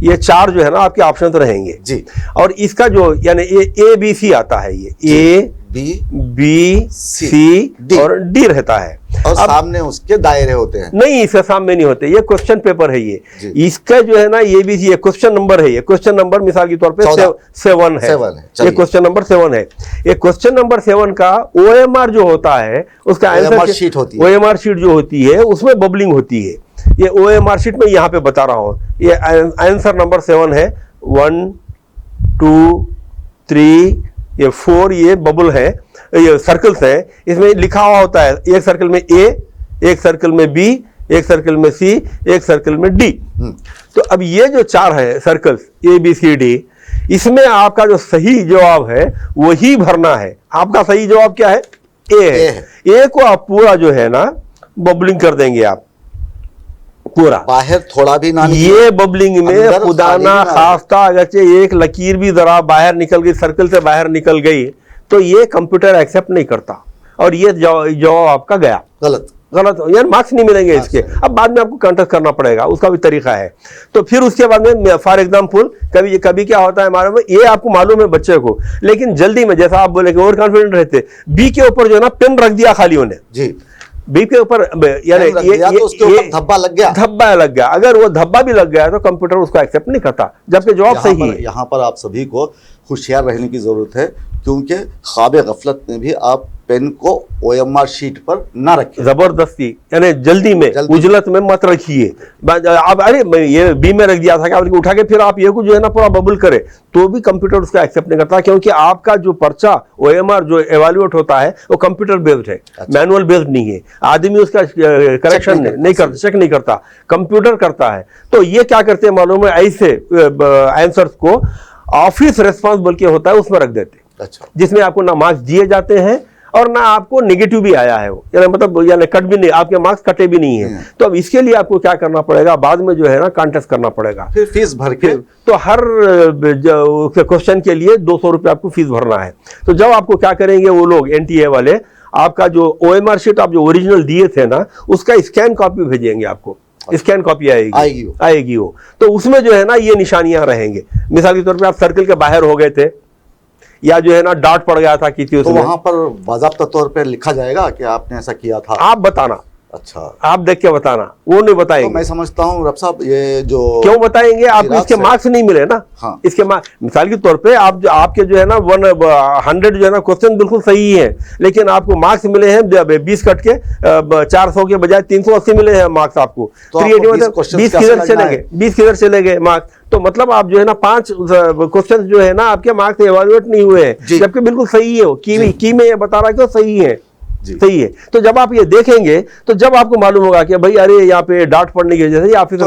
Speaker 2: ये 4 जो है ना आपके ऑप्शन रहेंगे जी। और इसका जो यानी ABC आता है, ये B, C और D रहता है,
Speaker 1: और सामने उसके दायरे होते हैं।
Speaker 2: नहीं, इसके सामने नहीं होते। ये क्वेश्चन पेपर है। ये इसका जो है ना, ये भी ये क्वेश्चन नंबर है। ये क्वेश्चन नंबर मिसाल के तौर पे 7 है। ये क्वेश्चन नंबर 7 है। ये क्वेश्चन नंबर 7 का OMR जो होता है, उसका आंसर शीट होती है। OMR शीट जो होती है उसमें बबलिंग होती है। ये OMR शीट में यहाँ पे बता रहा हूँ। ये आंसर नंबर 7 है। 1 2 3 ये 4 ये बबल है, ये सर्कल्स है। इसमें लिखा हुआ होता है, एक सर्कल में A, एक सर्कल में B, एक सर्कल में C, एक सर्कल में D। तो अब ये जो 4 है सर्कल्स ABCD, इसमें आपका जो सही जवाब है वही भरना है। आपका सही जवाब क्या है? A है। A को आप पूरा जो है ना बबलिंग कर देंगे आप। पूरा
Speaker 1: बाहर थोड़ा भी ना निकले,
Speaker 2: ये बबलिंग में
Speaker 1: अंदर
Speaker 2: खुदाना
Speaker 1: खाली भी ना
Speaker 2: खास्ता अगरचे एक लकीर भी जरा बाहर निकल गई, सर्कल से बाहर निकल गई, तो ये कंप्यूटर एक्सेप्ट नहीं करता और ये जवाब आपका गया
Speaker 1: गलत।
Speaker 2: यार मार्क्स नहीं मिलेंगे इसके। अब बाद में आपको कंटेस्ट करना पड़ेगा, उसका भी तरीका है। तो फिर उसके बाद में फॉर एग्जांपल कभी कभी क्या होता है हमारे में, ये आपको मालूम है बच्चे को, लेकिन जल्दी में जैसा आप बोले कि ओवर कॉन्फिडेंट रहते, बी के ऊपर जो है ना पेन रख दिया खाली उन्हें
Speaker 1: जी,
Speaker 2: बी के ऊपर, यानी
Speaker 1: तो उसके ऊपर धब्बा लग गया,
Speaker 2: धब्बा लग गया। अगर वो धब्बा भी लग गया तो कंप्यूटर उसको एक्सेप्ट नहीं करता, जबकि जवाब सही है।
Speaker 1: यहाँ पर आप सभी को होशियार रहने की जरूरत है, क्योंकि ख्वाब गफलत में भी आप पेन को OMR शीट पर ना रखिए,
Speaker 2: जबरदस्ती यानी जल्दी में उजलत में मत रखिए। अब अरे ये बी में रख दिया था, क्या उठा के फिर आप ये को जो है ना पूरा बबल करे तो भी कंप्यूटर उसका एक्सेप्ट नहीं करता, क्योंकि आपका जो पर्चा OMR जो एवेल्युएट होता है वो कंप्यूटर बेस्ड है, मैनुअल बेस्ड नहीं है। आदमी उसका करेक्शन नहीं करता, चेक नहीं करता, कंप्यूटर करता है। तो ये क्या करते हैं मालूम है, ऐसे आंसर्स को ऑफिस रेस्पॉन्सिबल के होता है उसमें रख देते, जिसमें आपको ना मार्क्स दिए जाते हैं और ना आपको नेगेटिव भी आया है, वो यानी मतलब यानी कट भी नहीं, आपके मार्क्स कटे भी नहीं है। तो अब इसके लिए आपको क्या करना पड़ेगा, बाद में जो है ना कॉन्टेस्ट करना पड़ेगा,
Speaker 1: फिर फीस भर के।
Speaker 2: तो हर क्वेश्चन के लिए 200 रुपये आपको फीस भरना है। तो जब आपको क्या करेंगे वो लोग NTA वाले, आपका जो OMR शीट आप जो ओरिजिनल दिए थे ना, उसका स्कैन कॉपी भेजेंगे आपको, स्कैन कॉपी आएगी वो। तो उसमें जो है ना ये निशानियां रहेंगे। मिसाल के तौर पे आप सर्कल के बाहर हो गए थे, या जो है ना डार्ट पड़ गया था किसी उसमें,
Speaker 1: तो वहां पर बाज़ाब्ता तौर पे लिखा जाएगा कि आपने ऐसा किया था,
Speaker 2: आप बताना।
Speaker 1: अच्छा,
Speaker 2: आप देख के बताना, वो नहीं बताएंगे।
Speaker 1: तो मैं समझता हूँ रब साहब ये जो
Speaker 2: क्यों बताएंगे, आपको इसके मार्क्स नहीं मिले ना।
Speaker 1: हाँ।
Speaker 2: इसके मिसाल के तौर पे आप जो आपके जो है ना 100 जो है ना क्वेश्चन बिल्कुल सही है, लेकिन आपको मार्क्स मिले हैं 20 कट के 400 के बजाय 380 मिले हैं मार्क्स आपको।
Speaker 1: तो
Speaker 2: 20 किधर चले गए, 20 किधर चले गए मार्क्स। तो मतलब आप जो है ना 5 क्वेश्चन जो है ना आपके मार्क्स एवेल्युएट नहीं हुए हैं, जबकि बिल्कुल सही है। की में ये बता रहा है कि सही है, सही है। तो जब आप ये देखेंगे तो जब आपको मालूम होगा कि भाई अरे यहाँ पे डांट पड़ने की वजह से ऑफिस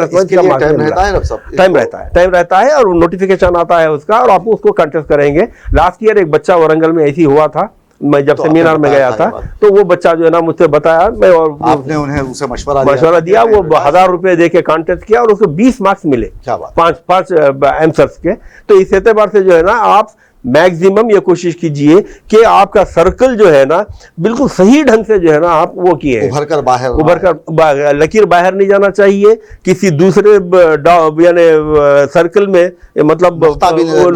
Speaker 2: टाइम रहता है और नोटिफिकेशन आता है उसका, और आपको उसको कंटेस्ट करेंगे। लास्ट ईयर एक बच्चा वारंगल में ऐसी हुआ था, मैं जब सेमिनार में गया था, तो वो बच्चा जो है ना मुझसे बताया, मैं और आपने उन्हें उसे मशवरा दिया, वो 1000 रुपए दे के कॉन्टेस्ट किया और उसको 20 मार्क्स मिले, 5 आंसर्स के। तो इस एतबार से जो है ना आप मैक्सिमम ये कोशिश कीजिए कि आपका सर्कल जो है ना बिल्कुल सही ढंग से जो है ना आप वो किए, उभर कर लकीर बाहर नहीं जाना चाहिए, किसी दूसरे यानी सर्कल में मतलब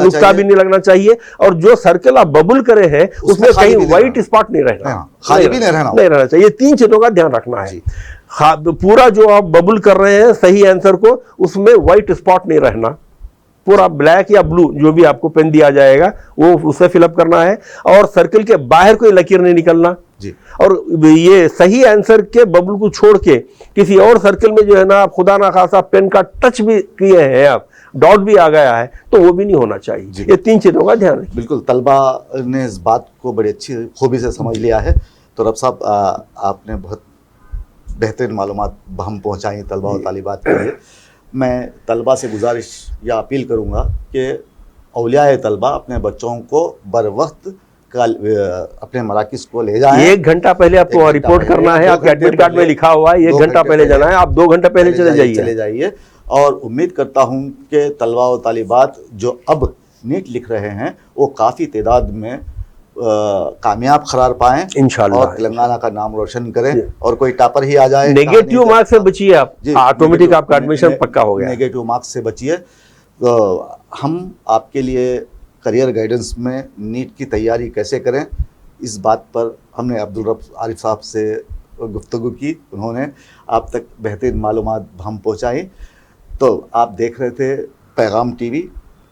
Speaker 2: नुक्ता भी नहीं लगना चाहिए, और जो सर्कल आप बबल करे हैं उसमें कहीं व्हाइट स्पॉट नहीं रहना चाहिए। 3 चीजों का ध्यान रखना है। पूरा जो आप बबल कर रहे हैं सही आंसर को, उसमें व्हाइट स्पॉट नहीं रहना, पूरा ब्लैक या ब्लू जो भी आपको पेन दिया जाएगा वो उसे फिलअप करना है, और सर्कल के बाहर कोई लकीर नहीं निकलना जी। और ये सही आंसर के बबल को छोड़ के किसी और सर्कल में जो है ना आप खुदा ना खासा पेन का टच भी किए हैं, आप डॉट भी आ गया है, तो वो भी नहीं होना चाहिए। ये 3 चीजों का ध्यान रखिए।
Speaker 1: बिल्कुल, तलबा ने इस बात को बड़ी अच्छी खूबी से समझ लिया है। तो रब साहब आपने बहुत बेहतरीन मालूमात हम पहुँचाई तलबा और तालिबात के लिए। मैं तलबा से गुजारिश या अपील करूँगा कि औलियाए तलबा अपने बच्चों को बर वक्त अपने मराकिज़ को ले जाएं।
Speaker 2: 1 घंटा पहले आपको रिपोर्ट करना है, आपके एडमिट कार्ड में लिखा हुआ है 1 घंटा पहले जाना है, आप 2 घंटा पहले चले जाइए।
Speaker 1: और उम्मीद करता हूँ कि तलबा और तालिबात जो अब नीट लिख रहे हैं वो काफ़ी तादाद में कामयाब करार पाएं इंशाअल्लाह, और तेलंगाना का नाम रोशन करें, और कोई टॉपर ही आ जाए।
Speaker 2: नेगेटिव मार्क्स से बचिए आप, ऑटोमेटिक आपका एडमिशन पक्का हो गया।
Speaker 1: नेगेटिव मार्क्स से बचिए। तो हम आपके लिए करियर गाइडेंस में नीट की तैयारी कैसे करें, इस बात पर हमने अब्दुल रब आरिफ साहब से गुफ्तगू की, उन्होंने आप तक बेहतरीन मालूमात हम पहुँचाई। तो आप देख रहे थे पैगाम TV,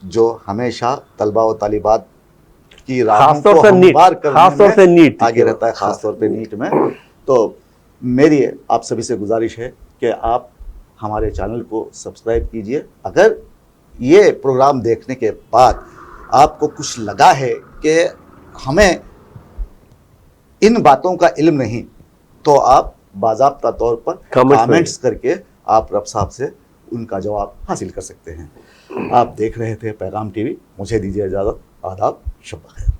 Speaker 1: जो हमेशा तलबा और तालिबात की
Speaker 2: खासतौर से नीट
Speaker 1: आगे रहता है, खासतौर पे नीट में। तो मेरी आप सभी से गुजारिश है कि आप हमारे चैनल को सब्सक्राइब कीजिए। अगर ये प्रोग्राम देखने के बाद आपको कुछ लगा है कि हमें इन बातों का इल्म नहीं, तो आप बाज़ाब्ता तौर पर कमेंट्स करके आप रब साहब से उनका जवाब हासिल कर सकते हैं। आप देख रहे थे पैगाम TV। मुझे दीजिए इजाज़त। आदाब, शब बख़ैर।